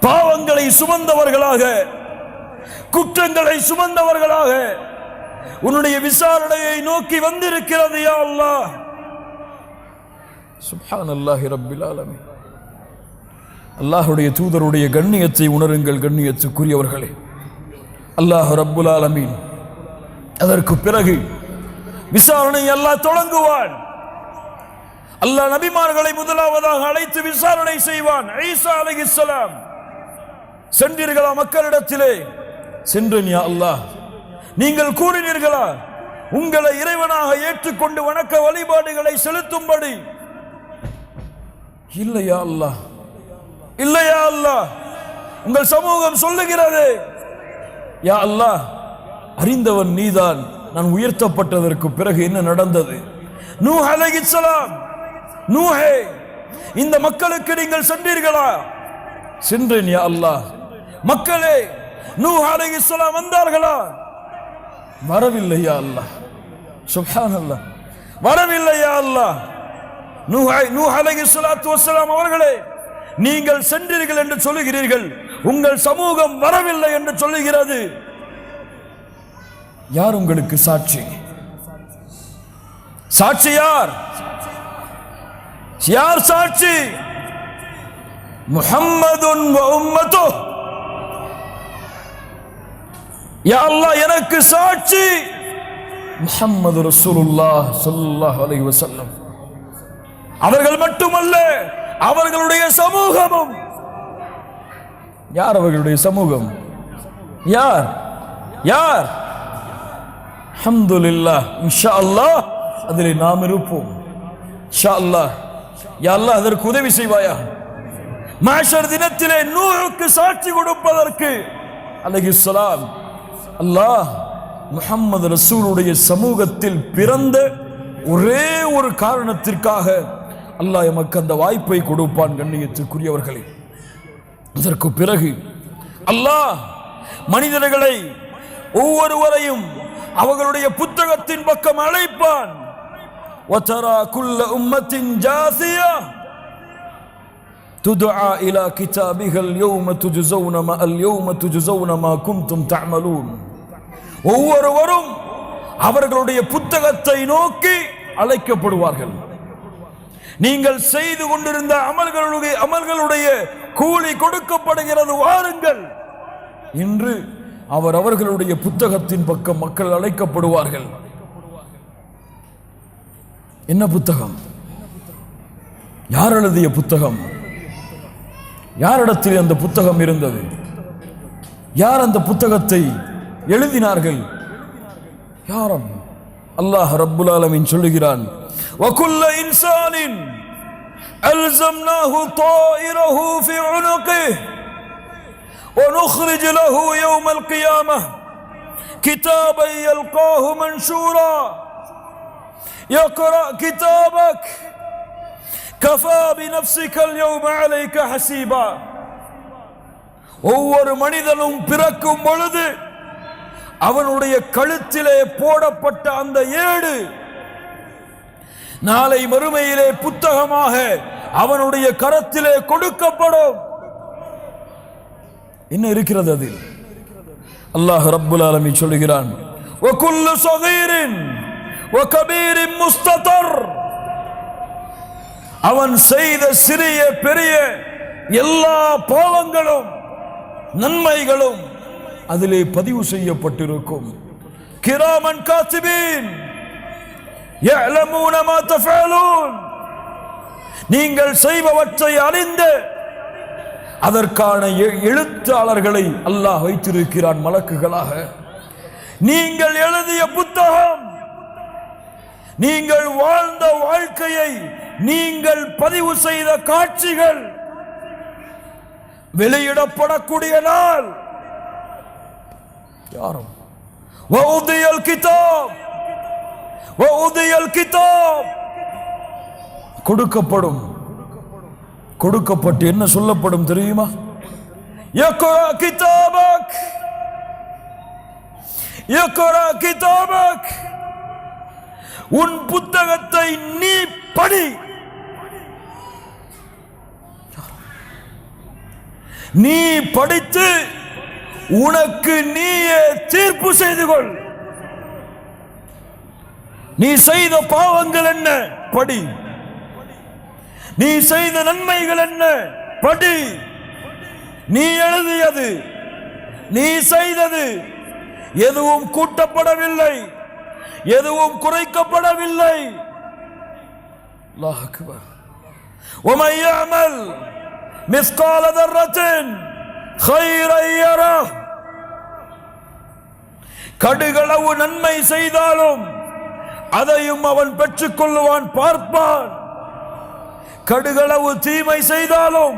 பாவங்களை சுமந்தவர்களாக, குற்றங்களை சுமந்தவர்களாக உன்னுடைய விசாரணையை நோக்கி வந்திருக்கிறது. யா அல்லாஹ். சுப்ஹானல்லாஹி ரப்பில் ஆலமீன். அல்லாஹ்வுடைய தூதருடைய கண்ணியத்தை உணருங்கள் கண்ணியத்துக்குரியவர்களே. அல்லாஹ் ரப்புல் ஆலமீன் அதற்கு பிறகு விசாரணை அல்லாஹ் தொடங்குவான். அல்லாஹ் நபிமார்களை முதலாவதாக அழைத்து விசாரணை செய்வான். ஈசா அலைஹிஸ்ஸலாம், சென்றீர்களா மக்களிடத்திலே? சென்றேன் யா அல்லாஹ். நீங்கள் கூறினீர்களா உங்களை இறைவனாக ஏற்றுக்கொண்டு வணக்க வழிபாடுகளை செலுத்தும்படி? இல்லையா அல்லாஹ், இல்லையா அல்லாஹ், உங்கள் சமூகம் சொல்லுகிறது. யா அல்லாஹ், அறிந்தவன் நீதான். நான் உயர்த்தப்பட்டதற்கு பிறகு என்ன நடந்தது? நூஹ் அலைஹிஸ்ஸலாம், நூஹே, இந்த மக்களுக்கு நீங்கள் சென்றீர்களா? சென்றேன் யா அல்லாஹ். மக்களே, நூஹ் அலைஹிஸ்ஸலாம் வந்தார்களா? வரவில்லையா அல்லாஹ்? சுப்ஹானல்லாஹ், வரவில்லையா அல்லாஹ்? நூஹ் அலைஹிஸ்ஸலாத்து வஸ்ஸலாம் அவர்களே, நீங்கள் சென்றீர்கள் என்று சொல்லுகிறீர்கள், உங்கள் சமூகம் வரவில்லை என்று சொல்லுகிறது. யார் உங்களுக்கு சாட்சி? சாட்சி யார்? யார் சாட்சி? முஹம்மதுன் வ உம்மத்துஹ். யா அல்லாஹ், எனக்கு சாட்சி முஹம்மது ரசூலுல்லாஹ் ஸல்லல்லாஹு அலைஹி வஸல்லம். அவர்கள் மட்டுமல்ல, அவர்களுடைய சமூகமும். யார் அவர்களுடைய சமூகம்? யார்? யார்? அல்ஹம்துலில்லாஹ், இன்ஷா அல்லாஹ் அதிலே நாம் இருப்போம். இன்ஷா அல்லாஹ். யா அல்லாஹ், அதற்கு உதவி செய்வாயா? மஹ்ஷர் தினத்திலே நூஹுக்கு சாட்சி கொடுப்பதற்கு அலைஹிஸ்ஸலாம் அல்லாஹ் முஹம்மது ரசூலுடைய சமூகத்தில் பிறந்த ஒரே ஒரு காரணத்திற்காக அல்லாஹ் எமக்கு அந்த வாய்ப்பை கொடுப்பான். கண்ணியத்திற்குரியவர்களே, அதற்கு பிறகு அல்லாஹ் மனிதர்களை ஒவ்வொருவரையும் அவர்களுடைய புத்தகத்தின் பக்கம் அழைப்பான். وَتَرَى كُلَّ أُمَّةٍ جَاثِيَةً تُدْعَى إِلَى كِتَابِهَا الْيَوْمَ تُجْزَوْنَ مَا كُنْتُمْ تَعْمَلُونَ. ஒவ்வொருவரும் அவர்களுடைய புத்தகத்தை நோக்கி அழைக்கப்படுவார்கள். நீங்கள் செய்து கொண்டிருந்த அமல்களுடைய கூலி கொடுக்கப்படுகிறது, வாருங்கள் என்று அவர்களுடைய புத்தகத்தின் பக்கம் மக்கள் அழைக்கப்படுவார்கள். என்ன புத்தகம்? யார் எழுதிய புத்தகம்? யாரிடத்தில் அந்த புத்தகம் இருந்தது? யார் அந்த புத்தகத்தை எழுதினார்கள்? யாரும்? அல்லாஹ் ரப்புல் ஆலமீன் சொல்லுகிறான், وَكُلَّ إِنسَانٍ أَلْزَمْنَاهُ طَائِرَهُ فِي عُنُقِهِ وَنُخْرِجُ لَهُ يَوْمَ الْقِيَامَةِ كِتَابًا يَلْقَاهُ مَنْشُورًا اقْرَأْ كِتَابَكَ كَفَى بِنَفْسِكَ الْيَوْمَ عَلَيْكَ حَسِيبًا. ஒவ்வொரு மனிதனும் பிறக்கும் பொழுது அவனுடைய கழுத்திலே போடப்பட்ட அந்த ஏடு நாளை மறுமையிலே புத்தகமாக அவனுடைய கரத்திலே கொடுக்கப்படும். என்ன இருக்கிறது அதில்? அல்லாஹ் ரப்புல் ஆலமீன் சொல்லுகிறான், وَكُلُّ صَغِيرٍ وَكَبِيرٍ مُسْتَطَرٍ. அவன் செய்த சிறிய பெரிய எல்லா பாவங்களும் நன்மைகளும் அதிலே பதிவு செய்யப்பட்டிருக்கும். கிராமன் காத்திபீன் يَعْلَمُونَ مَا تَفْعَلُونَ. நீங்கள் செய்பவற்றை அறிந்து அதற்கான எழுத்தாளர்களை அல்லாஹ் வைத்திருக்கிறான் மலக்குகளாக. நீங்கள் எழுதிய புத்தகம், நீங்கள் வாழ்ந்த வாழ்க்கையை, நீங்கள் பதிவு செய்த காட்சிகள் வெளியிடப்படக்கூடிய நாள். யாரும் வஉதியல் கிதாப் கொடுக்கப்படும். கொடுக்கப்பட்டு என்ன சொல்லப்படும் தெரியுமா? يقرأ كتابك. உன் புத்தகத்தை நீ படி. நீ படித்து உனக்கு நீயே தீர்ப்பு செய்து கொள். நீ செய்த பாவங்கள் என்ன? படி. நீ செய்த நன்மைகள் என்ன? படி. நீ எழுதியது, நீ செய்தது எதுவும் கூட்டப்படவில்லை, எதுவும் குறைக்கப்படவில்லை. அல்லாஹ் அக்பர். وَمَن يَعْمَلْ مِثْقَالَ ذَرَّةٍ خَيْرًا يَرَهُ. கடுகளவு நன்மை செய்தாலும் அதையும் அவன் பெற்றுக் கொள்வான், பார்ப்பான். கடுகளவு தீமை செய்தாலும்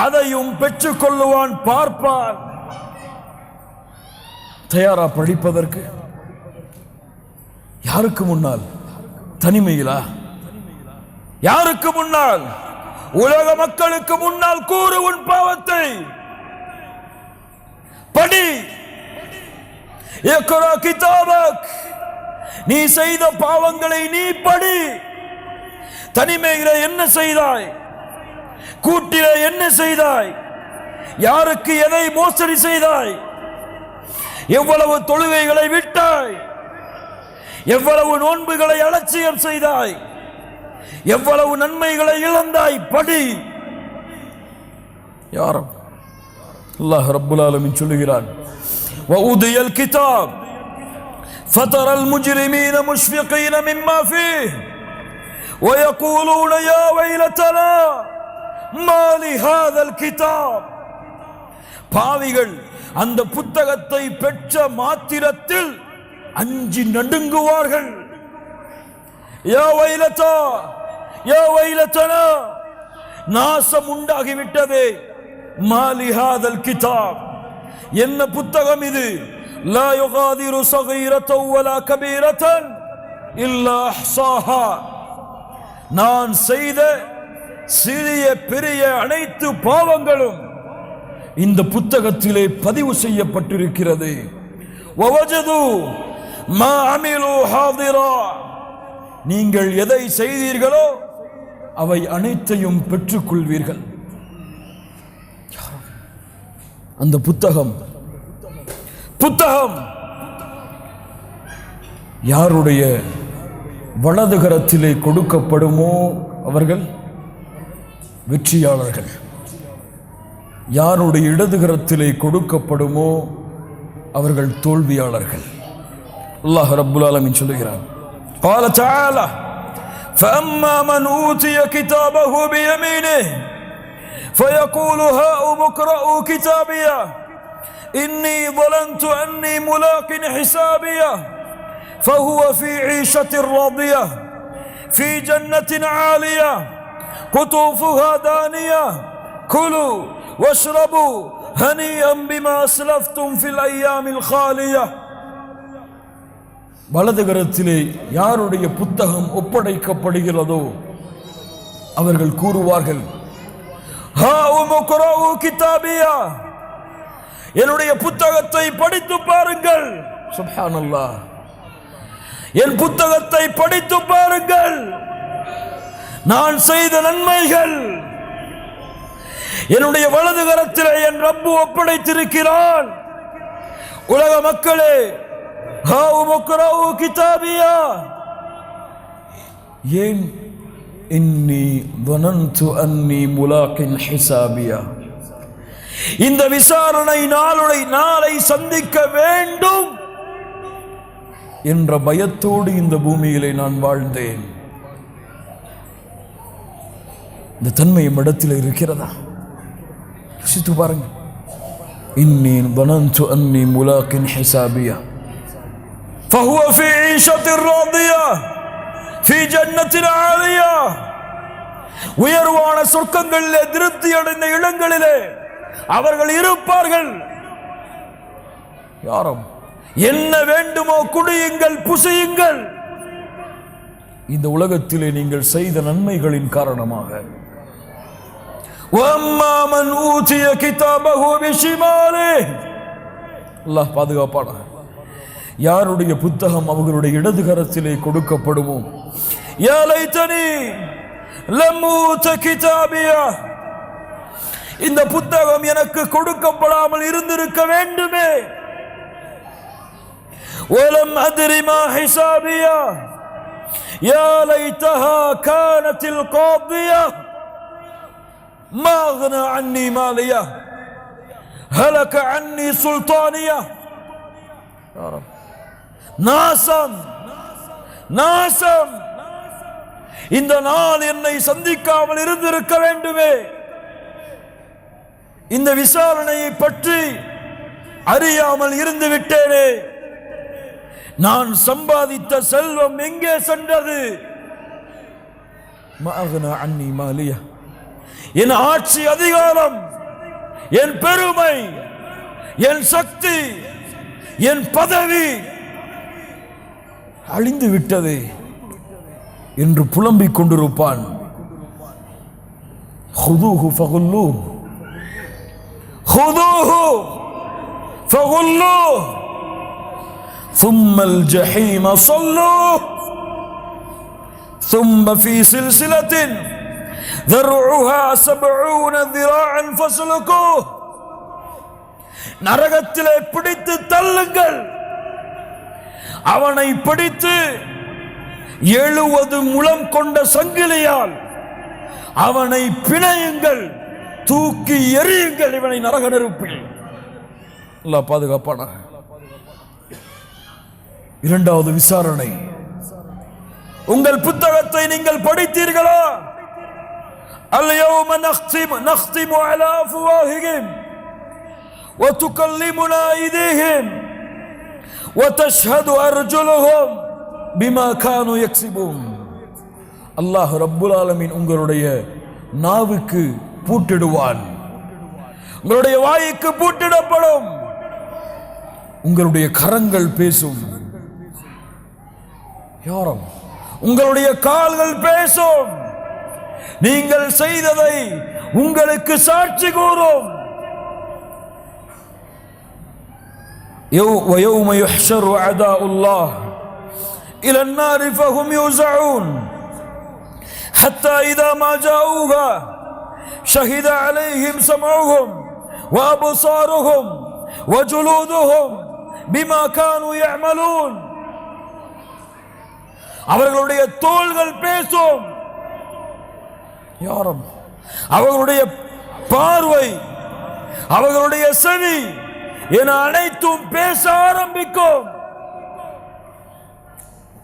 அதையும் பெற்றுக் கொள்ளுவான், பார்ப்பான். தயாரா படிப்பதற்கு? யாருக்கு முன்னால்? தனிமையிலா? யாருக்கு முன்னால்? உலக மக்களுக்கு முன்னால் கூறு உன் பாவத்தை. படி. இக்ரா கிதாபக், நீ செய்த பாவங்களை நீ படி. தனிமையிலே என்ன செய்தாய்? கூட்டிலே என்ன செய்தாய்? யாருக்கு எதை மோசடி செய்தாய்? எவ்வளவு தொழுகைகளை விட்டாய்? எவ்வளவு நோன்புகளை அலட்சியம் செய்தாய்? எவ்வளவு நன்மைகளை இழந்தாய்? படி. யாரும் அல்லாஹ் ரப்புல் ஆலமீன் சொல்லுகிறான், வஉதியல் கிதாப் ஃபதரல் முஜ்ரிமீன முஷ்ஃபிகீன மிம்மா ஃபீஹ் வயகூலூன யா வைலதனா மா லிஹாதல் கிதாப். பாவிகள் அந்த புத்தகத்தை பெற்ற மாத்திரத்தில் அஞ்சி நடுங்குவார்கள். யா வைலதா, யா வைலதனா, நாசம் உண்டாகிவிட்டதே. மா லிஹாதல் கிதாப், என்ன புத்தகம் இது? லா யுகாதிரு ஸகீரத்தன் வலா கபீரத்தன் இல்லா அஹ்ஸாஹா. நான் செய்த சிறிய பெரிய அனைத்து பாவங்களும் இந்த புத்தகத்திலே பதிவு செய்யப்பட்டிருக்கிறது. வவஜது மா அமிலு ஹாதிரா, நீங்கள் எதை செய்தீர்களோ அவை அனைத்தையும் பெற்றுக்கொள்வீர்கள். அந்த புத்தகம் யாருடைய வலதுகரத்திலே கொடுக்கப்படுமோ அவர்கள் வெற்றியாளர்கள். யாருடைய இடதுகரத்திலே கொடுக்கப்படுமோ அவர்கள் தோல்வியாளர்கள். அல்லாஹ் ரப்புல் ஆலமீன் சொல்லுகிறான், قال تعالى فأما من أوتي كتابه بيمينه فيقول هاؤم اقرءوا كتابيه إني ظننت أني ملاق حسابيه فهو في عيشة راضية في جنة عالية قطوفها دانية كلوا واشربوا هنيئا بما أسلفتم في الأيام الخالية. வலதுகரத்திலே யாருடைய புத்தகம் ஒப்படைக்கப்படுகிறதோ அவர்கள் கூறுவார்கள், ஹாஉம் உக்ரஊ கிதாபியா, என்னுடைய புத்தகத்தை படித்து பாருங்கள். சுப்ஹானல்லாஹ், என் புத்தகத்தை படித்து பாருங்கள். நான் செய்த நன்மைகள் என்னுடைய வலதுகரத்திலே என் ரப்பு ஒப்படைத்திருக்கிறான். உலக மக்களே, ஹாஉம் உக்ரஊ கிதாபியா, ஏன் இன்னி வனன்து அன்னி முலாகின் ஹிசாபியா, இந்த விசாரணை நாளை சந்திக்க வேண்டும் என்ற பயத்தோடு இந்த பூமியிலே நான் வாழ்ந்தேன். இந்த தன்மை இடத்தில் இருக்கிறதா? யோசித்து பாருங்க. இன்னி வனன்து அன்னி முலாகின் ஹிசாபியா فهو في عيشة راضية في جنة عالية. உயர்வான சொர்க்கங்களிலே திருப்தி அடைந்த இடங்களிலே அவர்கள் இருப்பார்கள். யாரும் என்ன வேண்டுமோ குடியுங்கள், புசியுங்கள். இந்த உலகத்திலே நீங்கள் செய்த நன்மைகளின் காரணமாக. وَأَمَّا مَنْ أُوتِيَ كِتَابَهُ بِشِمَالِهِ, அல்லாஹ் பாதுகாப்பானாக. யாருடைய புத்தகம் அவர்களுடைய இடதுகரத்திலே கொடுக்கப்படுமோ, யா லைதனி லம் ஊத கிதாபியா, இந்த புத்தகம் எனக்கு கொடுக்கப்படாமல் இருந்திருக்க வேண்டுமே. வலம் அத்ரி மா ஹிசாபியா யா லைதஹா கானத்தில் காதியா மா அக்னா அன்னி மாலியா ஹலக அன்னி சுல்தானியா. நாசம், நாசம், இந்த நாள் என்னை சந்திக்காமல் இருந்திருக்க வேண்டுமே. இந்த விசாரணையை பற்றி அறியாமல் இருந்து விட்டேனே. நான் சம்பாதித்த செல்வம் எங்கே சென்றது? மஅக்னா அன்னி மாலியா, என் ஆட்சி அதிகாரம், என் பெருமை, என் சக்தி, என் பதவி அழிந்து விட்டது என்று புலம்பிக் கொண்டிருப்பான். خذوه فغلوه خذوه فغلوه ثم الجحيم صلوه ثم في سلسلة ذرعها 70 ذراعا فاسلكوه. நரகத்திலே பிடித்து தள்ளுங்கள், அவனை பிடித்து 70 முழம் கொண்ட சங்கிலியால் அவனை பிணையுங்கள், தூக்கி எறியுங்கள் இவனை நரக நெருப்பில். அல்லாஹ் பாதுகாப்பான. இரண்டாவது விசாரணை. உங்கள் புத்தகத்தை நீங்கள் படித்தீர்களா? اليوم نختم على أفواههم وتكلمنا أيديهم وتشهد أرجلهم بما كانوا يكسبون. அல்லாஹ் ரப்புல் ஆலமீன் உங்களுடைய நாவுக்கு பூட்டிடுவான், உங்களுடைய வாய்க்கு பூட்டிடப்படும், உங்களுடைய கரங்கள் பேசும். யாரும் உங்களுடைய கால்கள் பேசும், நீங்கள் செய்ததை உங்களுக்கு சாட்சி கூறும். ويوم يحشر أعداء الله إلى النار فهم يوزعون حتى إذا ما جاءوها شهد عليهم سمعهم وأبصارهم وجلودهم بما كانوا يعملون. அவர்களுடைய தோள்கள் பேசும், யாரும் அவர்களுடைய பார்வை, அவர்களுடைய செவி என அனைத்தும் பேச ஆரம்பிக்கும்.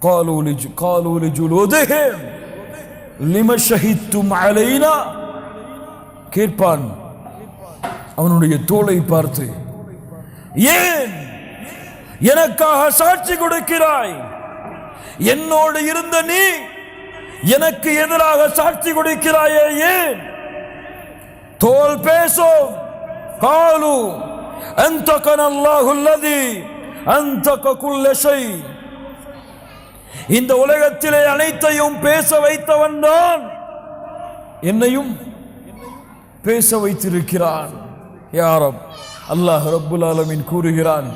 قالوا لجلودهم لما شهدتم علينا. கேட்பான் அவனுடைய தோளை பார்த்து, ஏன் எனக்காக சாட்சி கொடுக்கிறாய்? என்னோடு இருந்த நீ எனக்கு எதிராக சாட்சி கொடுக்கிறாயே ஏன்? தோல் பேசும். قالوا أنطقنا الله الذي أنطق كل شيء. இந்த உலகத்திலே அனைத்தையும் பேச வைத்தவன் தான் என்னையும் பேச வைத்திருக்கிறான். யா ரப், அல்லாஹ் ரப்புல் ஆலமீன் கூறுகிறான்,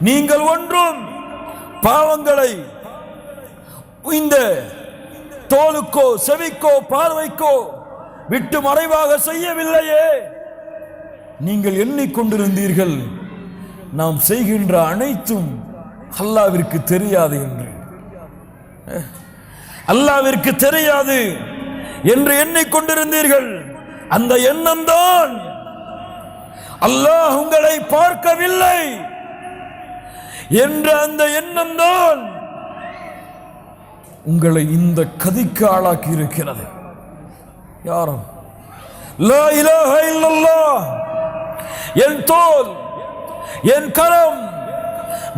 நீங்கள் ஒன்றும் பாவங்களை இந்த தோலுக்கோ செவிக்கோ பார்வைக்கோ விட்டு மறைவாக செய்யவில்லையே. நீங்கள் எண்ணிக்கொண்டிருந்தீர்கள் நாம் செய்கின்ற அனைத்தும் அல்லாஹ்விற்கு தெரியாது என்று. அல்லாஹ்விற்கு தெரியாது என்று எண்ணிக்கொண்டிருந்தீர்கள். அந்த எண்ணம் தான் அல்லாஹ் உங்களை பார்க்கவில்லை என்ற அந்த எண்ணம் தான் உங்களை இந்த கதிக்கு ஆளாக்கி இருக்கிறது. யாரும் லா இலாஹ இல்லல்லாஹ், என் தோல் என் கரம்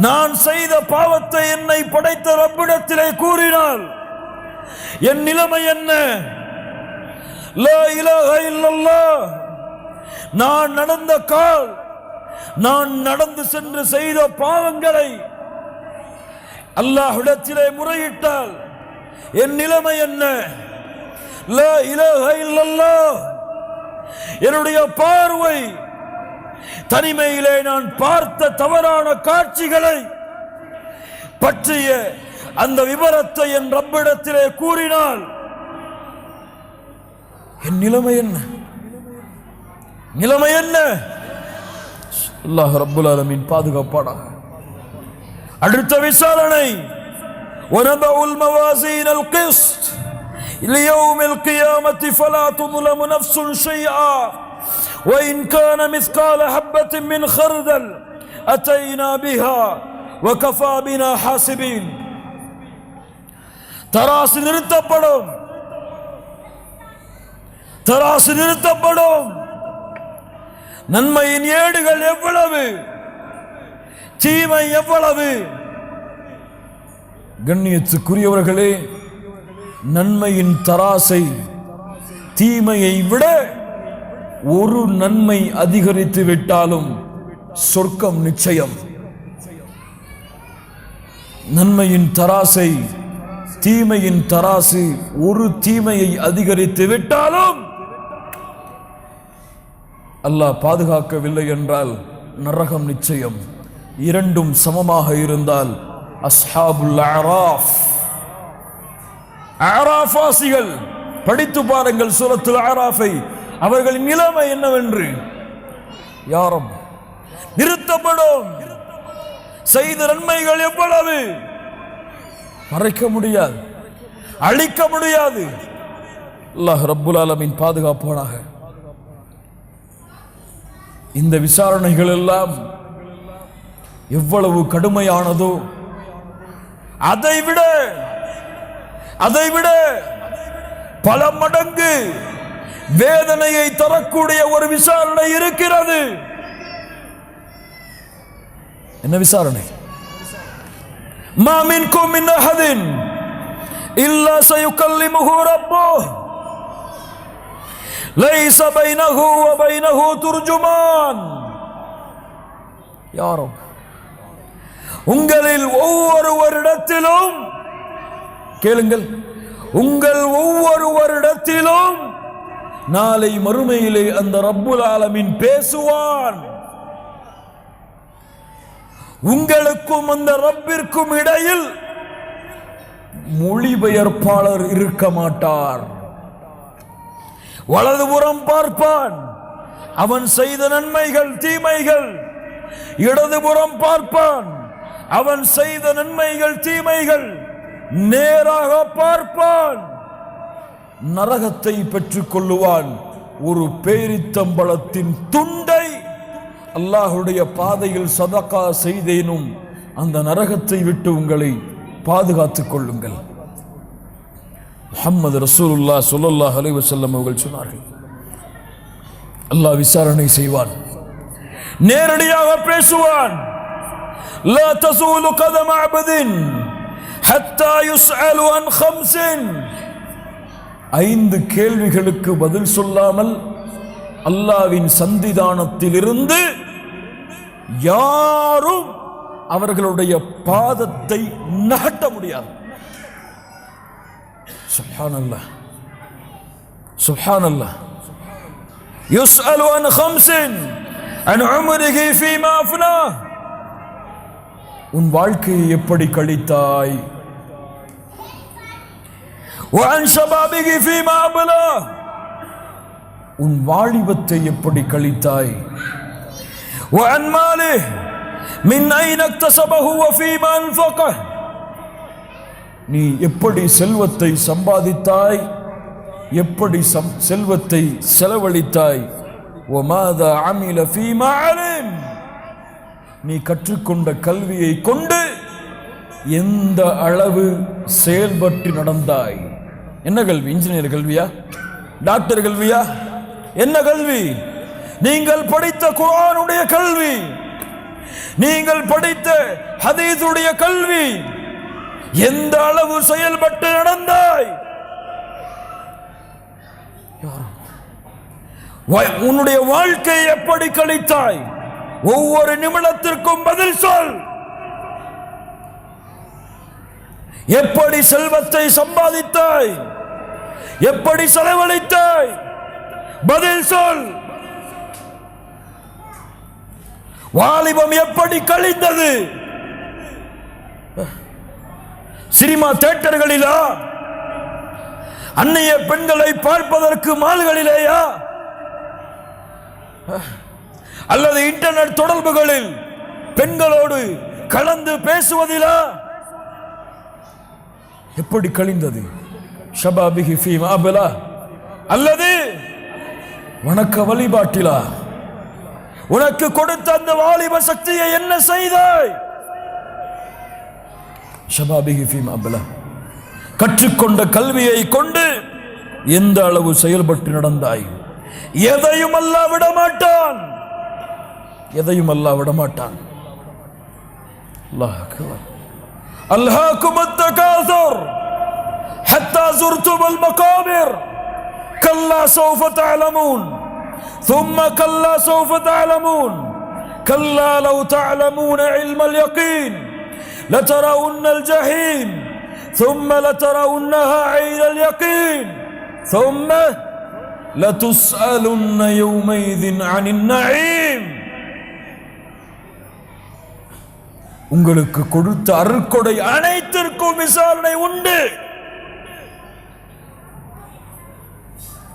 நான் செய்த பாவத்தை என்னை படைத்த ரப்பிடத்திலே கூறினால் என் நிலைமை என்ன? லா இலாஹ இல்லல்லாஹ், நான் நடந்த கால், நான் நடந்து சென்று செய்த பாவங்களை அல்லாஹ்விடத்திலே முறையிட்டால் என் நிலைமை என்ன? லா இலாஹ இல்லல்லாஹ், என்னுடைய பார்வை தனிமையிலே நான் பார்த்த தவறான காட்சிகளை பற்றிய அந்த விபரத்தை என் ரப்பிடத்திலே கூறினால் என் நிலைமை என்ன? நிலைமை என்ன? அல்லாஹ் ரப்புல் ஆலமீன் பாதுகாப்பானாக. அடுத்த விசாரணை. وَنَضَعُ الْمَوَازِينَ الْقِسْطَ لِيَوْمِ الْقِيَامَةِ فَلَا تُظْلَمُ نَفْسٌ شَيْئًا وَإِنْ كَانَ مِثْقَالَ حَبَّةٍ مِّنْ خَرْدَلٍ أَتَيْنَا بِهَا وَكَفَى بِنَا حَاسِبِينَ. தராசு நிறுத்தப்படும், தராசு நிறுத்தப்படும். நன்மையின் ஏடுகள் எவ்வளவு, தீமை எவ்வளவு? கண்ணியத்துக்குரியவர்களே, நன்மையின் தராசை தீமையை விட ஒரு நன்மை அதிகரித்து விட்டாலும் சொர்க்கம் நிச்சயம். நன்மையின் தராசை தீமையின் தராசு ஒரு தீமையை அதிகரித்து விட்டாலும் அல்லாஹ் பாதுகாக்கவில்லை என்றால் நரகம் நிச்சயம். இரண்டும் சமமாக இருந்தால் அஸ்ஹாபுல் அராஃப், அராஃபாசிகள், படித்து பாருங்கள் சூரத்துல் அராஃபை. அவர்களின் நிலைமை என்னவென்று. யா ரப், நிறுத்தப்படும் செய்த நன்மைகள் எவ்வளவு, மறைக்க முடியாது, அழிக்க முடியாது. அல்லாஹ் ரப்புல் ஆலமீன் பாதுகாப்பானாக. இந்த விசாரணைகள் எல்லாம் எவ்வளவு கடுமையானதோ அதைவிட பல மடங்கு வேதனையை தரக்கூடிய ஒரு விசாரணை இருக்கிறது. என்ன விசாரணை? மா மின்கும் மின் அஹதின் இல்லா சயுகல்லிமுஹு ரப்புஹ் லைஸ பைனஹு வ பைனஹு துர்ஜுமான். யா ரப், உங்களில் ஒவ்வொருவரிடத்திலும் கேளுங்கள், உங்கள் ஒவ்வொருவரிடத்திலும் நாளை மறுமையிலே அந்த ரப்புல் ஆலமீன் பேசுவான். உங்களுக்கும் அந்த ரப்பிற்கும் இடையில் மொழிபெயர்ப்பாளர் இருக்க மாட்டார். வலதுபுறம் பார்ப்பான், அவன் செய்த நன்மைகள் தீமைகள். இடதுபுறம் பார்ப்பான், அவன் செய்த நன்மைகள் தீமைகள். நேராக பார்ப்பான், நரகத்தை பெற்றுக் கொள்ளுவான். ஒரு பேரித்தம்பளத்தின் துண்டை அல்லாஹுடைய பாதையில் சதகா செய்தேனும் அந்த நரகத்தை விட்டு உங்களை பாதுகாத்துக் கொள்ளுங்கள். முஹம்மது ரசூலுல்லாஹ் ஸல்லல்லாஹு அலைஹி வஸல்லம் அவர்கள் சொன்னார்கள், அல்லாஹ் விசாரணை செய்வான், நேரடியாக பேசுவான். லா தஸூலு கதம அபதின் ஹத்தா யுஸ்அலு அன் ஹம்ஸின். 5 கேள்விகளுக்கு பதில் சொல்லாமல் அல்லாஹ்வின் சந்திதானத்திலிருந்து யாரும் அவர்களுடைய பாதத்தை நகட்ட முடியாது. சுப்ஹானல்லாஹ், சுப்ஹானல்லாஹ். யுஸ்அலு அன் ஹம்ஸின் அன் உம்ரிஹி ஃபீமா அஃப்னாஹ். உன் வாழ்க்கையை எப்படி கழித்தாய்? வ அன் ஷபாபிஹி ஃபீமா அப்லாஹ். உன் வாலிபத்தை எப்படி கழித்தாய்? வ அன் மாலிஹி மின் ஐன இக்தஸபஹு வ ஃபீமா அன்ஃபகஹ். நீ எப்படி செல்வத்தை சம்பாதித்தாய், எப்படி செல்வத்தை செலவழித்தாய்? வ மாதா அமில ஃபீமா அலிம். நீ கற்றுக்கொண்ட கல்வியை கொண்டு எந்த அளவு செயல்பட்டு நடந்தாய்? என்ன கல்வி? இன்ஜினியர் கல்வியா? டாக்டர் கல்வியா? என்ன கல்வி? நீங்கள் படித்த குர்ஆனுடைய கல்வி, நீங்கள் படித்த ஹதீஸுடைய கல்வி. எந்த அளவு செயல்பட்டு நடந்தாய்? உன்னுடைய வாழ்க்கை எப்படி கழித்தாய்? ஒவ்வொரு நிமிடத்திற்கும் பதில் சொல். எப்படி செல்வத்தை சம்பாதித்தாய்? எப்படி செலவழித்தாய்? பதில் சொல். வாலிபம் எப்படி கழிந்தது? சினிமா தியேட்டர்களிலா? அந்நிய பெண்களை பார்ப்பதற்கு மால்களிலேயா? அல்லது இன்டர்நெட் தொடர்புகளில் பெண்களோடு கலந்து பேசுவதிலா? எப்படி கழிந்தது? ஷபாபிஹி ஃபீமா அப்லாஹ். அல்லது வணக்க வழிபாட்டிலா? உனக்கு கொடுத்த அந்த வாலிப சக்தியை என்ன செய்தாய்? ஷபாபிஹி ஃபீமா அப்லாஹ். கற்றுக்கொண்ட கல்வியை கொண்டு எந்த அளவு செயல்பட்டு நடந்தாய்? எதையும் அல்லாஹ் விடமாட்டான், எதையும் அல்லாஹ் விடமாட்டான். அல்லாஹ் அக்பர். அல்ஹாகுமுத் தகாசுர் ஹத்தா ஸுர்துமுல் மகாபிர் கல்லா ஸௌஃப தஅலமூன் ثم كلا سوف تعلمون كلا لو تعلمون علم اليقين لترون الجحيم ثم لترونها عين اليقين ثم لتسألن يومئذ عن النعيم. உங்களுக்கு கொடுத்த அருட்கொடை அனைத்திற்கும் விசாரணை உண்டு.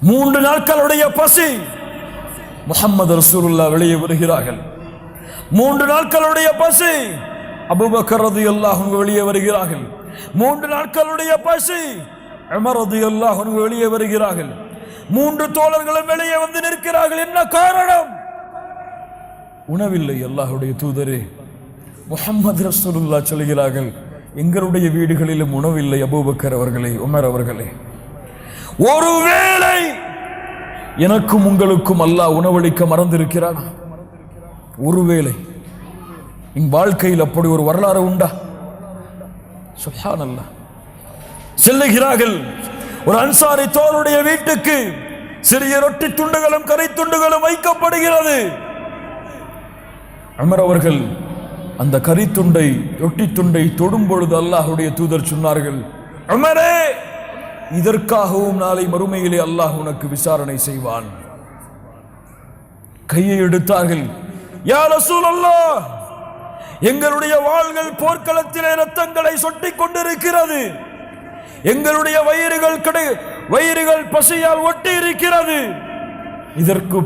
3 நாட்களுடைய பசி. முஹம்மது ரசூலுல்லாஹ் வெளியே வருகிறார்கள். 3 நாட்களுடைய பசி. அபூபக்கர் ரலியல்லாஹு அன்ஹு வெளியே வருகிறார்கள். 3 நாட்களுடைய பசி. உமர் ரலியல்லாஹு அன்ஹு வெளியே வருகிறார்கள். 3 தோழர்களும் வெளியே வந்து நிற்கிறார்கள். என்ன காரணம்? உணவில்லை. அல்லாஹ்வுடைய தூதரே, முஹம்மது ரசூலுல்லாஹ் சொல்கிறார்கள், எங்களுடைய வீடுகளிலும் உணவில்லை அபூபக்கர் அவர்களே, உமர் அவர்களே. ஒருவேளை எனக்கும் உங்களுக்கும் அல்லாஹ் உணவளிக்க மறந்திருக்கிறானா? ஒருவேளை என் வாழ்க்கையில் அப்படி ஒரு வரலாறு உண்டா? சுப்ஹானல்லாஹ். செல்லுகிறார்கள். ஒரு அன்சாரி தோழருடைய வீட்டுக்கு சிறிய ரொட்டி துண்டுகளும் கறி துண்டுகளும் வைக்கப்படுகிறது. உமர் அவர்கள் அந்த கறி துண்டை ரொட்டி துண்டை தொடும் பொழுது அல்லாஹ்வுடைய தூதர் சொன்னார்கள், உமரே, இதற்காகவும் நாளை மறுமையிலே அல்லாஹ் உனக்கு விசாரணை செய்வான். கையை எடுத்தார்கள். யா ரசூலல்லாஹ், எங்களுடைய வாள்கள் போர்க்களத்திலே ரத்தங்களை சொட்டிக் கொண்டிருக்கிறது. எங்களுடைய வயிறுகள் பசியால் ஒட்டி இருக்கிறது. இதற்கு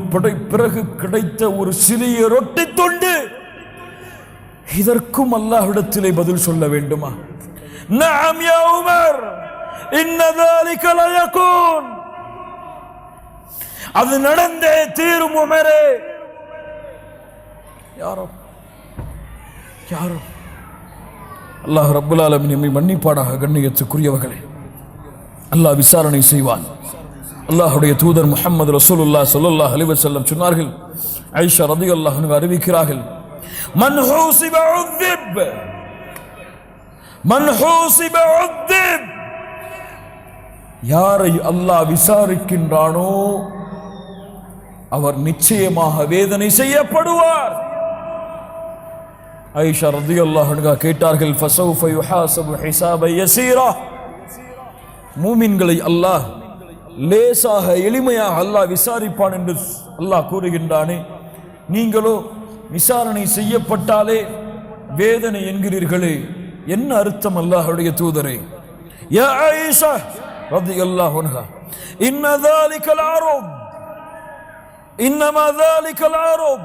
பிறகு கிடைத்த ஒரு சிறிய ரொட்டி துண்டு, இதற்கும் அல்லாஹ்விடத்திலே பதில் சொல்ல வேண்டுமா? நஅம் யா உமர், இன்ன ذلك ليكون. அது நடந்தே தீரும் உமரே. யாரோ அல்லாஹ் ரப்புல் ஆலமீன் நம்மை மன்னிப்பானாக. கண்ணியத்துக்குரியவர்களே, அல்லாஹ் விசாரணை செய்வான். அல்லாஹ்வுடைய தூதர் முஹம்மது ரசூலுல்லாஹ் ஸல்லல்லாஹு அலைஹி வஸல்லம் சொன்னார்கள், ஆயிஷா ரலியல்லாஹு அன்ஹா அறிவிக்கிறார்கள், மன் ஹூசிப உذிப், மன் ஹூசிப உذிப். யாரை அல்லாஹ் விசாரிக்கின்றானோ அவர் நிச்சயமாக வேதனை செய்யப்படுவார். ஆயிஷா ரலியல்லாஹு அன்ஹா கேட்டார்கள், ஃபஸௌஃப யுஹாஸபு ஹிஸாபன் யஸீரா. மூமின்களை அல்லாஹ் லேசாக எளிமையாக அல்லாஹ் விசாரிப்பான் என்று அல்லாஹ் கூறுகின்றானே, நீங்களோ விசாரணை செய்யப்பட்டாலே வேதனை என்கிறீர்களே, என்ன அர்த்தம் அல்லாஹ்வுடைய தூதரே? யா ஆயிஷா ரலியல்லாஹு அன்ஹா, இன்ன ذلك العرب انما ذلك العرب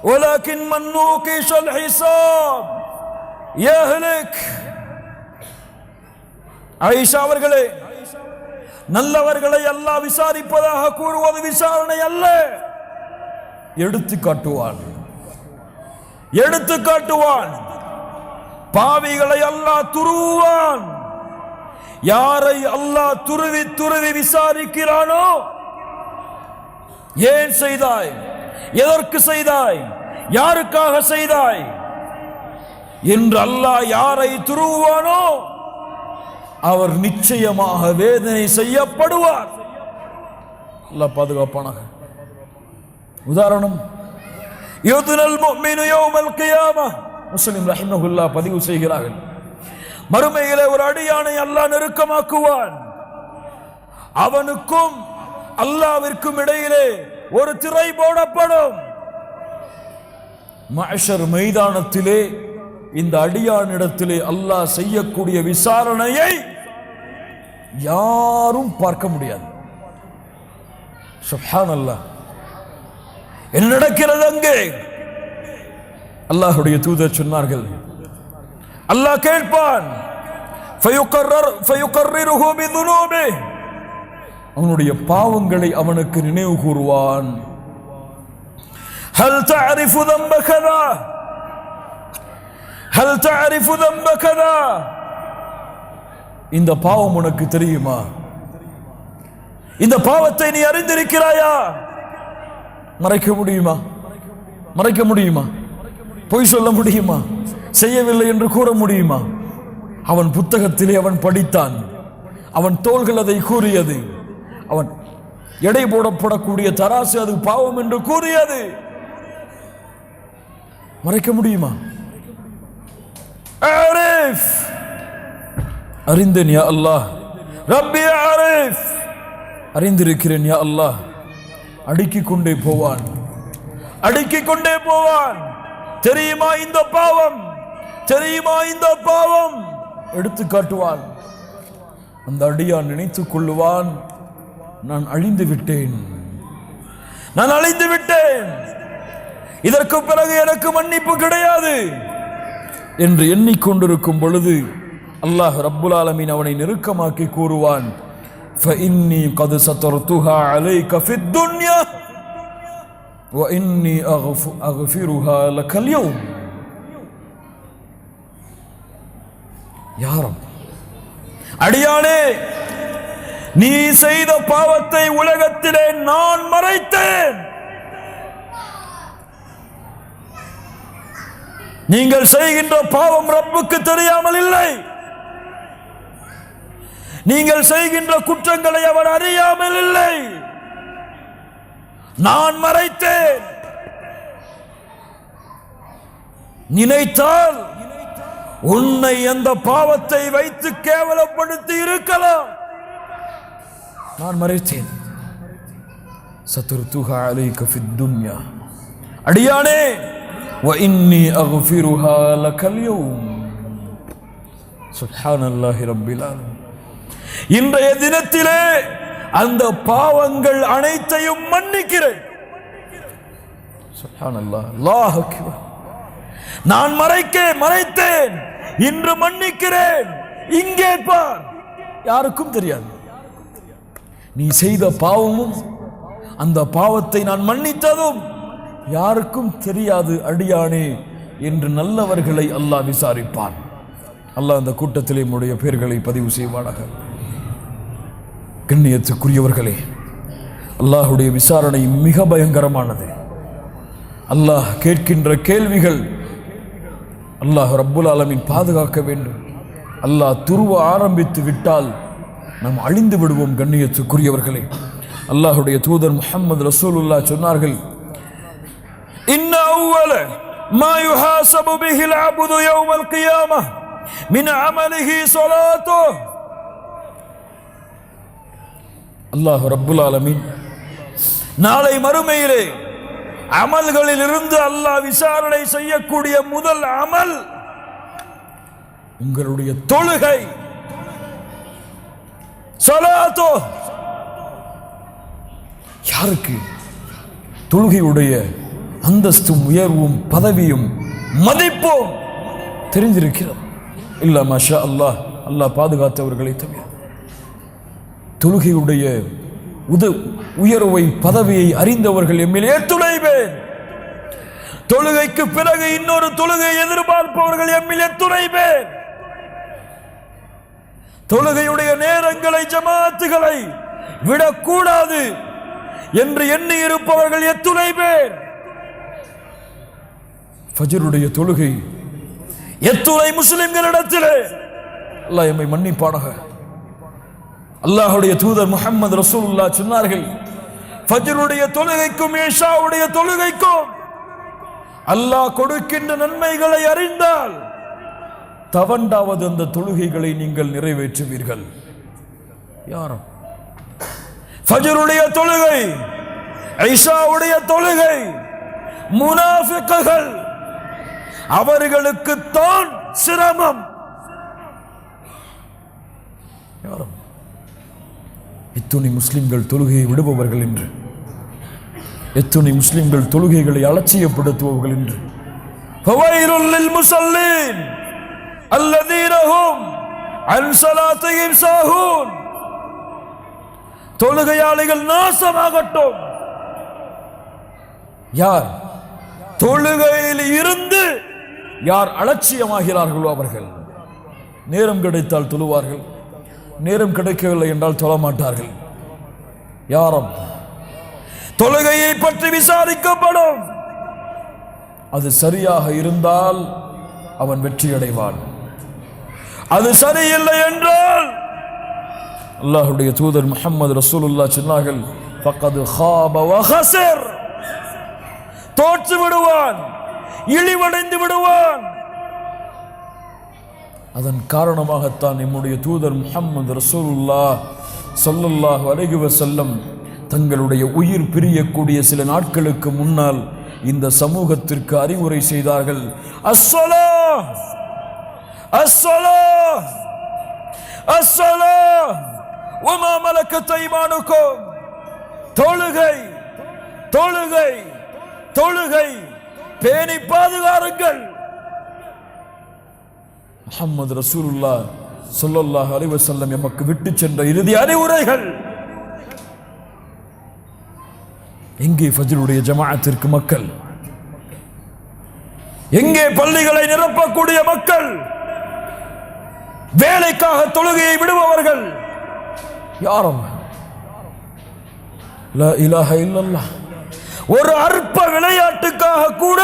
ولكن من نوقش الحساب يهلك. ஆயிஷா அவர்களே, நல்லவர்களை அல்லாஹ் விசாரிப்பதாக கூறுவது விசாரணை அல்ல, எடுத்து காட்டுவான். பாவிகளை அல்லாஹ் துருவான். யாரை அல்லாஹ் துருவி விசாரிக்கிறானோ, ஏன் செய்தாய், எதற்கு செய்தாய், யாருக்காக செய்தாய் என்று அல்லாஹ் யாரை துருவானோ அவர் நிச்சயமாக வேதனை செய்யப்படுவார். அல்லாஹ் பாதுகாப்பானாக. உதாரணம், யுதுனல் முஃமினு யௌமல் கியாமah. முஸ்லிம் ரஹிமஹுல்லாஹ் பதிவு செய்கிறார்கள், மறுமையிலே ஒரு அடியானை அல்லாஹ் நெருக்கமாக்குவான். அவனுக்கும் அல்லாஹ்விற்கும் இடையிலே ஒரு திரை போடப்படும். மஹ்ஷர் மைதானத்திலே இந்த அடியானிடத்திலே அல்லாஹ் செய்யக்கூடிய விசாரணையை யாரும் பார்க்க முடியாது. சுப்ஹானல்லாஹ். என்ன நடக்கிறது அங்கே? அல்லாஹ்வுடைய தூதர் சொன்னார்கள், அல்லாஹ் கேட்பான், ஃபயுகர்ரிருஹு பிதுனூபிஹி. அவனுடைய பாவங்களை அவனுக்கு நினைவு கூறுவான். ஹல் தஅரிஃபு ذنب كذا ஹல் தஅரிஃபு ذنب كذا. இந்த பாவம் உனக்கு தெரியுமா? இந்த பாவத்தை நீ அறிந்திருக்கிறாயா? மறைக்க முடியுமா? பொய் சொல்ல முடியுமா? செய்யவில்லை என்று கூற முடியுமா? அவன் புத்தகத்திலே அவன் படித்தான், அவன் தோள்கள் அதை கூறியது, அவன் எடை போடப்படக்கூடிய தராசு அது பாவம் என்று கூறியது. மறைக்க முடியுமா? அறிந்தேன் யா அல்லாஹ், ரப்பி ஆரிஃப், அறிந்திருக்கிறேன் யா அல்லாஹ். அடுக்கிக் கொண்டே போவான். தெரியுமா இந்த பாவம் தெரியுமா இந்த பாவம்? எடுத்து காட்டுவான். அந்த அடியான் நினைத்துக் கொள்ளுவான், நான் அழிந்து விட்டேன், நான் அழிந்து விட்டேன், இதற்கு பிறகு எனக்கு மன்னிப்பு கிடையாது என்று எண்ணிக்கொண்டிருக்கும் பொழுது அல்லாஹ் ரப்புல் ஆலமீன் அவனை நெருக்கமாக்கி கூறுவான், فإني قد سترتها عليك في الدنيا وإني أغفرها لك اليوم. யா ரப், அடியானே, நீ செய்த பாவத்தை உலகத்திலே நான் மறைத்தேன். நீங்கள் செய்கின்ற பாவம் ரப்புக்கு தெரியாமல் இல்லை. நீங்கள் செய்கின்ற குற்றங்களை அவர் அறியாமல் இல்லை. நான் மறைத்தேன். நினைத்தால் உன்னை அந்த பாவத்தை வைத்து கேவலப்படுத்தி இருக்கலாம். நான் மறைத்தேன். சத்ருதுஹா அலைக ஃபித் துன்யா. அடியானே, வ இன்னி அக்ஃபிருஹா லகல் யௌம். சுப்ஹானல்லாஹி ரப்பில் ஆலமீன். இன்றைய தினத்திலே அந்த பாவங்கள் அனைத்தையும் மன்னிக்கிறேன். சுப்ஹானல்லாஹ், அல்லாஹ் அக்பர். நான் மறைத்தேன், இன்று மன்னிக்கிறேன். இங்கே பார், யாருக்கும் தெரியாது. நீ செய்த பாவமும் அந்த பாவத்தை நான் மன்னித்ததும் யாருக்கும் தெரியாது அடியானே என்று நல்லவர்களை அல்லாஹ் விசாரிப்பான். அல்லாஹ் அந்த கூட்டத்திலே நம்முடைய பெயர்களை பதிவு செய்வானாக. கண்ணியத்துக்குரியவர்களே, அல்லாஹுடைய விசாரணை மிக பயங்கரமானது. அல்லாஹ் கேட்கின்ற கேள்விகள் அல்லாஹ் ரப்புல் ஆலமீன் பாதுகாக்க வேண்டும். அல்லாஹ் துருவ ஆரம்பித்து விட்டால் நாம் அழிந்து விடுவோம். கண்ணியத்துக்குரியவர்களே, அல்லாஹுடைய தூதர் முஹம்மது ரசூலுல்லாஹ் சொன்னார்கள், இன்ன அவ்வல மா யுஹாஸபு பிஹில் அப்து யௌமல் கியாமஹ் மின் அமலிஹி ஸலாத்துஹு. அல்லாஹ் ரப்புல் ஆலமீன் நாளை மறுமையிலே அமல்களில் இருந்து அல்லாஹ் விசாரணை செய்யக்கூடிய முதல் அமல் உங்களுடைய தொழுகை. ஸலாத்து. யாருக்கு தொழுகையுடைய அந்தஸ்தும் உயர்வும் பதவியும் மதிப்பும் தெரிந்திருக்கிறது? இல்ல மாஷா அல்லாஹ், அல்லாஹ் பாதுகாத்தவர்களை தவிர. தொழுகையுடைய உயர்வை பதவியை அறிந்தவர்கள் எம்மிலே துணை பேர். தொழுகைக்கு பிறகு இன்னொரு தொழுகை எதிர்பார்ப்பவர்கள் எம்மிலே துணை பேர். தொழுகையுடைய நேரங்களை ஜமாத்துகளை விடக்கூடாது என்று எண்ணி இருப்பவர்கள் எத்துணை பேர். ஃபஜ்ருடைய தொழுகை எத்துணை முஸ்லிம்களிடத்திலே அல்லாஹ் எம்மை மன்னிப்பானாக. அல்லாஹ்வுடைய தூதர் முஹம்மது ரசூலுல்லாஹ் சொன்னார்கள், ஃபஜ்ருடைய தொழுகைக்கும் இஷாவுடைய தொழுகைக்கும் அல்லாஹ் கொடுக்கின்ற நன்மைகளை அறிந்தால் தவண்டாவது அந்த தொழுகைகளை நீங்கள் நிறைவேற்றுவீர்கள். யாரும் ஃபஜ்ருடைய தொழுகை, இஷாவுடைய தொழுகை முனாஃபிக்குகள் அவர்களுக்கு தான் சிரமம். யாரும் எத்துணை முஸ்லிம்கள் தொழுகையை விடுபவர்கள் என்று, எத்துணை முஸ்லிம்கள் தொழுகைகளை அலட்சியப்படுத்துபவர்கள் என்று. ஃபவைலுல் லில் முஸல்லீன் அல்லதீன ஹும் அன் ஸலாத்திஹிம் சாஹூன். தொழுகையாளிகள் நாசமாகட்டும். யார் தொழுகையில் இருந்து யார் அலட்சியமாகிறார்களோ அவர்கள். நேரம் கிடைத்தால் தொழுவார்கள், நேரம் கிடைக்கவில்லை என்றால் தொழ மாட்டார்கள். யாரும் தொழுகையை பற்றி விசாரிக்கப்படும். அது சரியாக இருந்தால் அவன் வெற்றி அடைவான். அது சரியில்லை என்றால் அல்லாஹ்வுடைய தூதர் முஹம்மது ரசூலுல்லாஹ் சொன்னார்கள், ஃபக்கத் ஹாப வ ஹஸர். தோற்று விடுவான், இழிவடைந்து விடுவான். அதன் காரணமாகத்தான் நம்முடைய தூதர் முஹம்மது ரசூலுல்லாஹ் ஸல்லல்லாஹு அலைஹி வஸல்லம் தங்களுடைய உயிர் பிரியக்கூடிய சில நாட்களுக்கு முன்னால் இந்த சமூகத்திற்கு அறிவுரை செய்தார்கள். அஸ்ஸலாஹ் الصلاة الصلاة وما ملكت أيمانكم. தொழுகை தொழுகை தொழுகை பேணி பாதுகாருங்கள். முஹம்மது ரசூலுல்லாஹ் ஸல்லல்லாஹு அலைஹி வஸல்லம் எமக்கு விட்டு சென்ற இறுதி அறிவுரைகள். எங்கே ஃபஜ்ருடைய ஜமாஅத்திற்கு மக்கள்? எங்கே பள்ளிகளை நிரப்பக்கூடிய மக்கள்? வேலைக்காக தொழுகையை விடுபவர்கள் யாரும்? லா இலாஹ இல்லல்லாஹ். ஒரு அற்ப விளையாட்டுக்காக கூட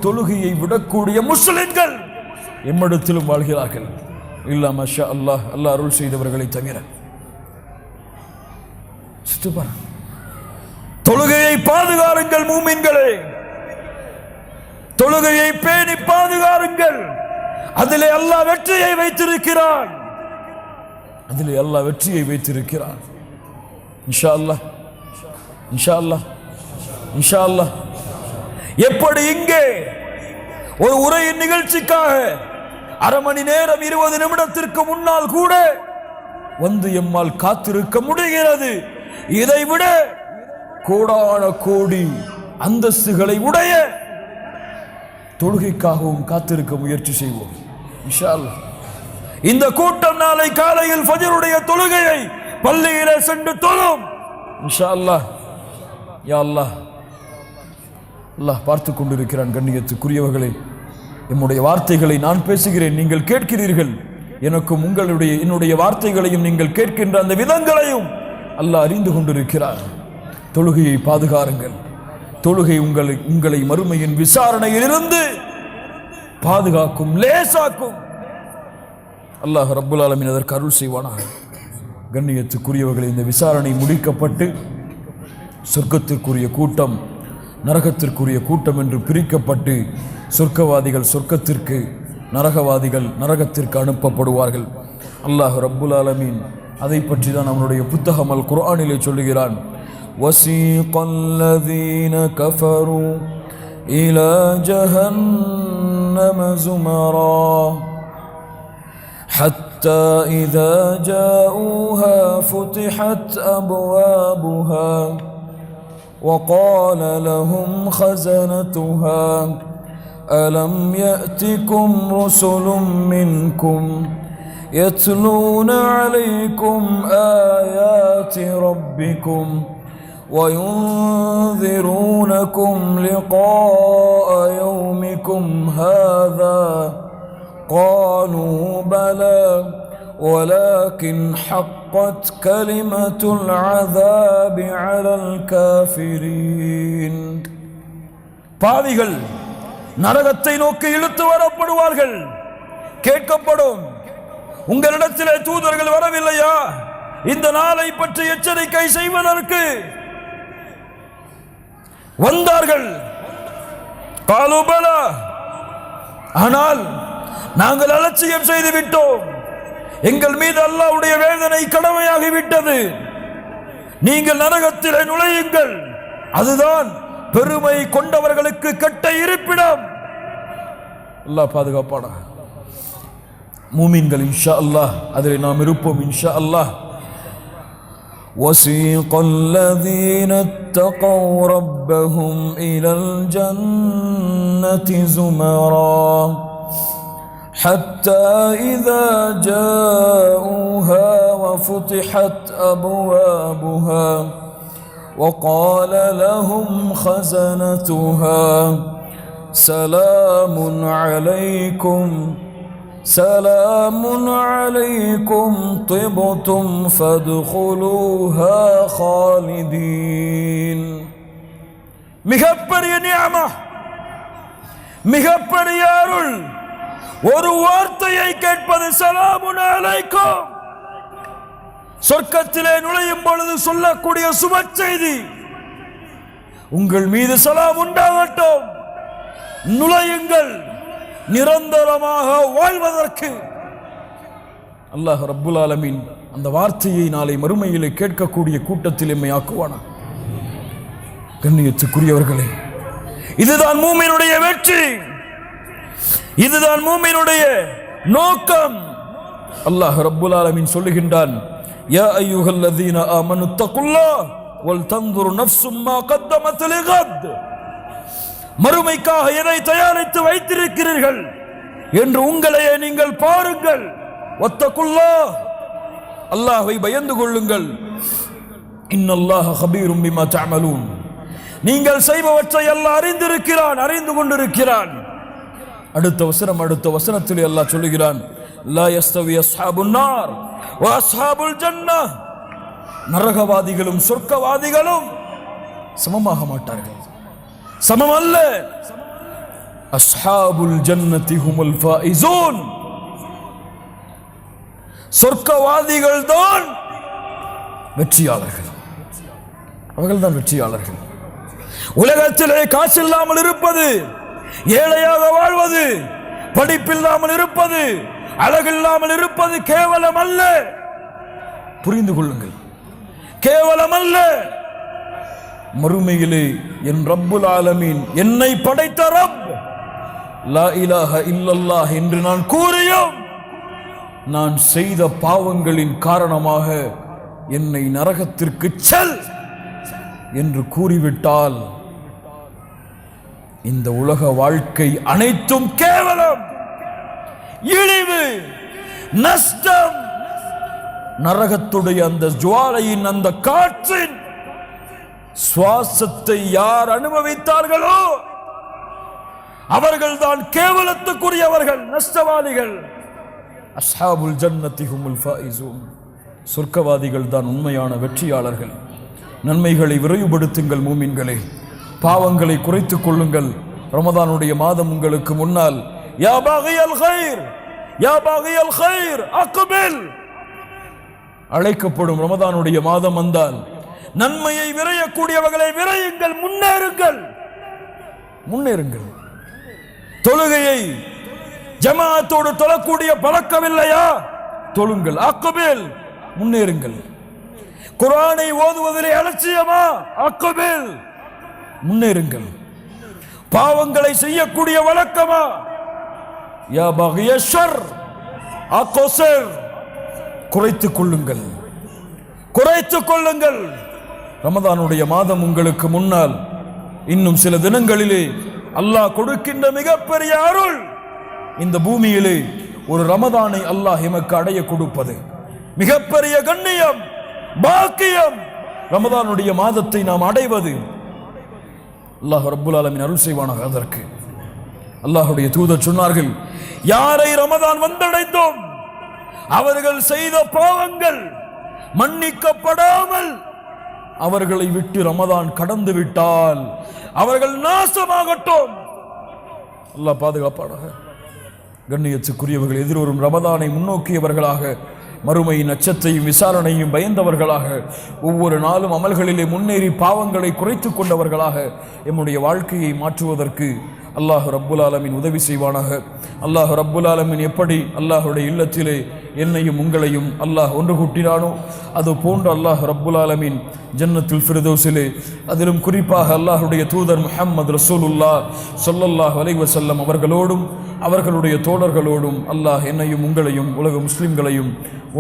தொழுகையை விடக்கூடிய முஸ்லிம்கள் எம்மிடத்திலும் வாழ்கிறார்கள். இல்லா மாஷா அல்லாஹ், அல்லாஹ் அருள் செய்தவர்களை தவிர. தொழுகையை பாதுகாருங்கள் மூமின்களே, தொழுகையை பேணி பாதுகாருங்கள். அதிலே அல்லாஹ் வெற்றியை வைத்திருக்கிறான், அதிலே அல்லாஹ் வெற்றியை வைத்திருக்கிறான். இன்ஷா அல்லாஹ், இன்ஷா அல்லாஹ், இன்ஷா அல்லாஹ். எப்படி இங்கே ஒரு உரையின் நிகழ்ச்சிக்காக அரை மணி நேரம் 20 நிமிடத்திற்கு முன்னால் கூட வந்து எம்மால் காத்திருக்க முடிகிறது, இதைவிட கோடான கோடி அந்தஸ்துகளை உடைய தொழுகைக்காகவும் காத்திருக்க முயற்சி செய்வோம் இன்ஷா அல்லாஹ். இந்த கூட்டம் நாளை காலையில் ஃபஜ்ருடைய தொழுகையை பள்ளியிலே சென்று தொழும் இன்ஷா அல்லாஹ். யா அல்லாஹ், அல்லாஹ் பார்த்து கொண்டிருக்கிறான். கண்ணியத்துக்குரியவர்களே, என்னுடைய வார்த்தைகளை நான் பேசுகிறேன், நீங்கள் கேட்கிறீர்கள். எனக்கும் என்னுடைய வார்த்தைகளையும் நீங்கள் கேட்கின்ற அந்த விதங்களையும் அல்லாஹ் அறிந்து கொண்டிருக்கிறார். தொழுகையை பாதுகாருங்கள். தொழுகை உங்களை மறுமையின் விசாரணையில் இருந்து பாதுகாக்கும், லேசாக்கும். அல்லாஹ் ரப்புல் ஆலமீன் அதற்கு அருள் செய்வானாக. கண்ணியத்துக்குரியவர்களை, இந்த விசாரணை முடிக்கப்பட்டு சொர்க்கத்திற்குரிய கூட்டம், நரகத்திற்குரிய கூட்டம் என்று பிரிக்கப்பட்டு சொர்க்கவாதிகள் சொர்க்கத்திற்கு, நரகவாதிகள் நரகத்திற்கு அனுப்பப்படுவார்கள். அல்லாஹ் ரப்புல் ஆலமீன் அதை பற்றி தான் அவனுடைய புத்தகம் அல் குர்ஆனிலே சொல்லுகிறான். وَسِيقَ الَّذِينَ كَفَرُوا إِلَى جَهَنَّمَ زُمَرًا حَتَّى إِذَا جَاءُوهَا فُتِحَتْ أَبْوَابُهَا وَقَالَ لَهُمْ خَزَنَتُهَا أَلَمْ يَأْتِكُمْ رُسُلٌ مِّنكُمْ يَتْلُونَ عَلَيْكُمْ آيَاتِ رَبِّكُمْ وَيُنذِرُونَكُمْ لِقَاءَ يَوْمِكُمْ هَذَا قَالُوا بَلَى وَلَكِنْ حَقَّتْ كَلِمَةُ الْعَذَابِ عَلَى الْكَافِرِينَ. பாவிகள் நரகத்தை நோக்கி இழுத்து வரப்படுவார்கள். கேட்கப்படும், உங்களிடத்திலே தூதர்கள் வரவில்லையா இந்த நாளை பற்றி எச்சரிக்கை செய்வதற்கு? வந்தார்கள். காலு பலா, ஆனால் நாங்கள் அலட்சியம் செய்து விட்டோம், எங்கள் மீது அல்லாஹ்வுடைய வேதனை கடமையாகிவிட்டது, நீங்கள் நரகத்திலே நுழையுங்கள், அதுதான் பெருமை கொண்டவர்களுக்கு கெட்ட இருப்பிடம். அல்லாஹ் பாதுகாப்பானா. மூமின்கள் இன்ஷா அல்லாஹ் அதிலே நாம் இருப்போம் இன்ஷா அல்லாஹ். وَسِيقَ الَّذِينَ اتَّقَوْا رَبَّهُمْ إِلَى الْجَنَّةِ زُمَرًا حَتَّى إِذَا جَاءُوهَا وَفُتِحَتْ أَبْوَابُهَا وَقَالَ لَهُمْ خَزَنَتُهَا سَلَامٌ عَلَيْكُمْ سلام عليكم طبتم فادخلوها خالدين. மிகப்பெரிய நியம, மிகப்பெரிய அருள். ஒரு வார்த்தையை கேட்பது சலாமுன் அலைக்கும். சொர்க்கத்திலே நுழையும் பொழுது சொல்லக்கூடிய சுப செய்தி, உங்கள் மீது சலாம் உண்டாகட்டும், நுழையுங்கள், நிரந்தரமாக வாழ்வதற்கு. அல்லாஹ் ரப்புல் ஆலமீன் அந்த வார்த்தையை நாளை மறுமையிலே கேட்கக்கூடிய கூட்டத்தில் எம்மை ஆக்குவானா. கண்ணியத்துக்குரியவர்களே, இதுதான் மூமினுடைய வெற்றி. இதுதான் மூமினுடைய நோக்கம். அல்லாஹ் ரப்புல் ஆலமீன் சொல்லுகின்றான், யா அய்யுஹல்லதீன ஆமனு தக்குல்லாஹ் வல் தன்துரு நஃப்சும் மா கத்தமத் லிகத். மறுமைக்காக எதை தயாரித்து வைத்திருக்கிறீர்கள் என்று உங்களையே நீங்கள் பாருங்கள். வத்தகுல்லாஹ், அல்லாஹ்வை பயந்து கொள்ளுங்கள். இன்னல்லாஹ கபீரும் பிமா தஅமலூன், நீங்கள் செய்பவற்றை அல்லாஹ் அறிந்திருக்கிறான், அறிந்து கொண்டிருக்கிறான். அடுத்த வசனத்தில் அல்லாஹ் சொல்லுகிறான், லா யஸ்தவி அஸ்ஹாபுன் நார் வ அஸ்ஹாபுல் ஜன்னah, நரகவாதிகளும் சொர்க்கவாதிகளும் சமமாக மாட்டார்கள், சமம் அல்ல. அஸ்ஹாபுல் ஜன்னதி ஹுமுல் ஃபாயிசூன், சொர்க்கவாதிகள் தான் வெற்றியாளர்கள், அவர்கள் தான் வெற்றியாளர்கள். உலகத்திலே காசு இல்லாமல் இருப்பது, ஏழையாக வாழ்வது, படிப்பில்லாமல் இருப்பது, அழகில்லாமல் இருப்பது கேவலம் அல்ல. புரிந்து கொள்ளுங்கள், கேவலம் அல்ல. மறுமையிலே என் ரப்புல் ஆலமீன், என்னை படைத்த ரப், லா இலாஹ இல்லல்லாஹ் என்று நான் கூறியும் நான் செய்த பாவங்களின் காரணமாக என்னை நரகத்திற்கு செல் என்று கூறிவிட்டால் இந்த உலக வாழ்க்கை அனைத்தும் கேவலம், இழிவு, நஷ்டம். நரகத்துடைய அந்த ஜுவாலையின் அந்த காற்றின் சுவாசத்தை யார் அனுபவித்தார்களோ அவர்கள்தான் கேவலத்துக்குரியவர்கள், நஷ்டவாதிகள். அஸ்ஹாபுல் ஜன்னதி ஹுமுல் ஃபாயிசூன், சொர்க்கவாதிகள் தான் உண்மையான வெற்றியாளர்கள். நன்மைகளை விரைவுபடுத்துங்கள் மூமின்களே, பாவங்களை குறைத்துக் கொள்ளுங்கள். ரமதானுடைய மாதம் உங்களுக்கு முன்னால், யா பாகியல் கைர், யா பாகியல் கைர் அக்பில் அழைக்கப்படும் ரமதானுடைய மாதம் வந்தால் நன்மையை விரையக்கூடியவர்களை விரையுங்கள், முன்னேறுங்கள், முன்னேறுங்கள். தொழுகையை ஜமாஅத்தோடு தொழக்கூடிய பழக்கம் இல்லையா? தொழுங்கள், அக்பில், முன்னேறுங்கள். குர்ஆனை ஓதுவதிலே அலட்சியமா? அக்பில், முன்னேறுங்கள். பாவங்களை செய்யக்கூடிய வழக்கமா? யா பாகிய ஷர் அக்ஸர், குறைத்துக் கொள்ளுங்கள், குறைத்துக் கொள்ளுங்கள். ரமதானுடைய மாதம் உங்களுக்கு முன்னால் இன்னும் சில தினங்களிலே அல்லாஹ் கொடுக்கின்ற மிகப்பெரிய அருள், இந்த பூமியிலே ஒரு ரமதானை அல்லாஹ் எமக்கு அடைய கொடுப்பது மிகப்பெரிய கண்ணியம், பாக்கியம். ரமதானுடைய மாதத்தை நாம் அடைவது அல்லாஹ் ரப்புல் ஆலமீன் அருள் செய்வானாக. அதற்கு அல்லாஹ்வுடைய தூதர் சொன்னார்கள், யாரை ரமதான் வந்தடைந்தோம் அவர்கள் செய்த பாவங்கள் மன்னிக்கப்படாமல் அவர்களை விட்டு ரமதான் கடந்து விட்டால் அவர்கள் நாசமாகட்டும். அல்லாஹ் பாதுகாப்பானாக. கண்ணியத்துக்குரியவர்கள், எதிர்வரும் ரமதானை முன்னோக்கியவர்களாக, மறுமையின் அச்சத்தையும் விசாரணையும் பயந்தவர்களாக, ஒவ்வொரு நாளும் அமல்களிலே முன்னேறி பாவங்களை குறைத்துக் கொண்டவர்களாக எம்முடைய வாழ்க்கையை மாற்றுவதற்கு அல்லாஹ் ரப்புல் ஆலமீன் உதவி செய்வானாக. அல்லாஹ் ரப்புல் ஆலமீன் எப்படி அல்லாஹுடைய இல்லத்திலே என்னையும் உங்களையும் அல்லாஹ் ஒன்று கூட்டினானோ அது போன்று அல்லாஹ் ரப்புல் ஆலமீன் ஜன்னத்துல் ஃபிர்தௌஸிலே, அதிலும் குறிப்பாக அல்லாஹுடைய தூதர் முஹம்மது ரசூலுல்லாஹ் ஸல்லல்லாஹு அலைஹி வஸல்லம் அவர்களோடும் அவர்களுடைய தோழர்களோடும் அல்லாஹ் என்னையும் உங்களையும் உலக முஸ்லிம்களையும்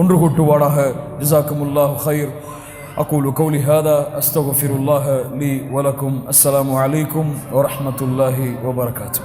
ஒன்று கூட்டுவானாக. ஜஸாக்குமுல்லாஹு கைர். أقول قولي هذا أستغفر الله لي ولكم. السلام عليكم ورحمة الله وبركاته.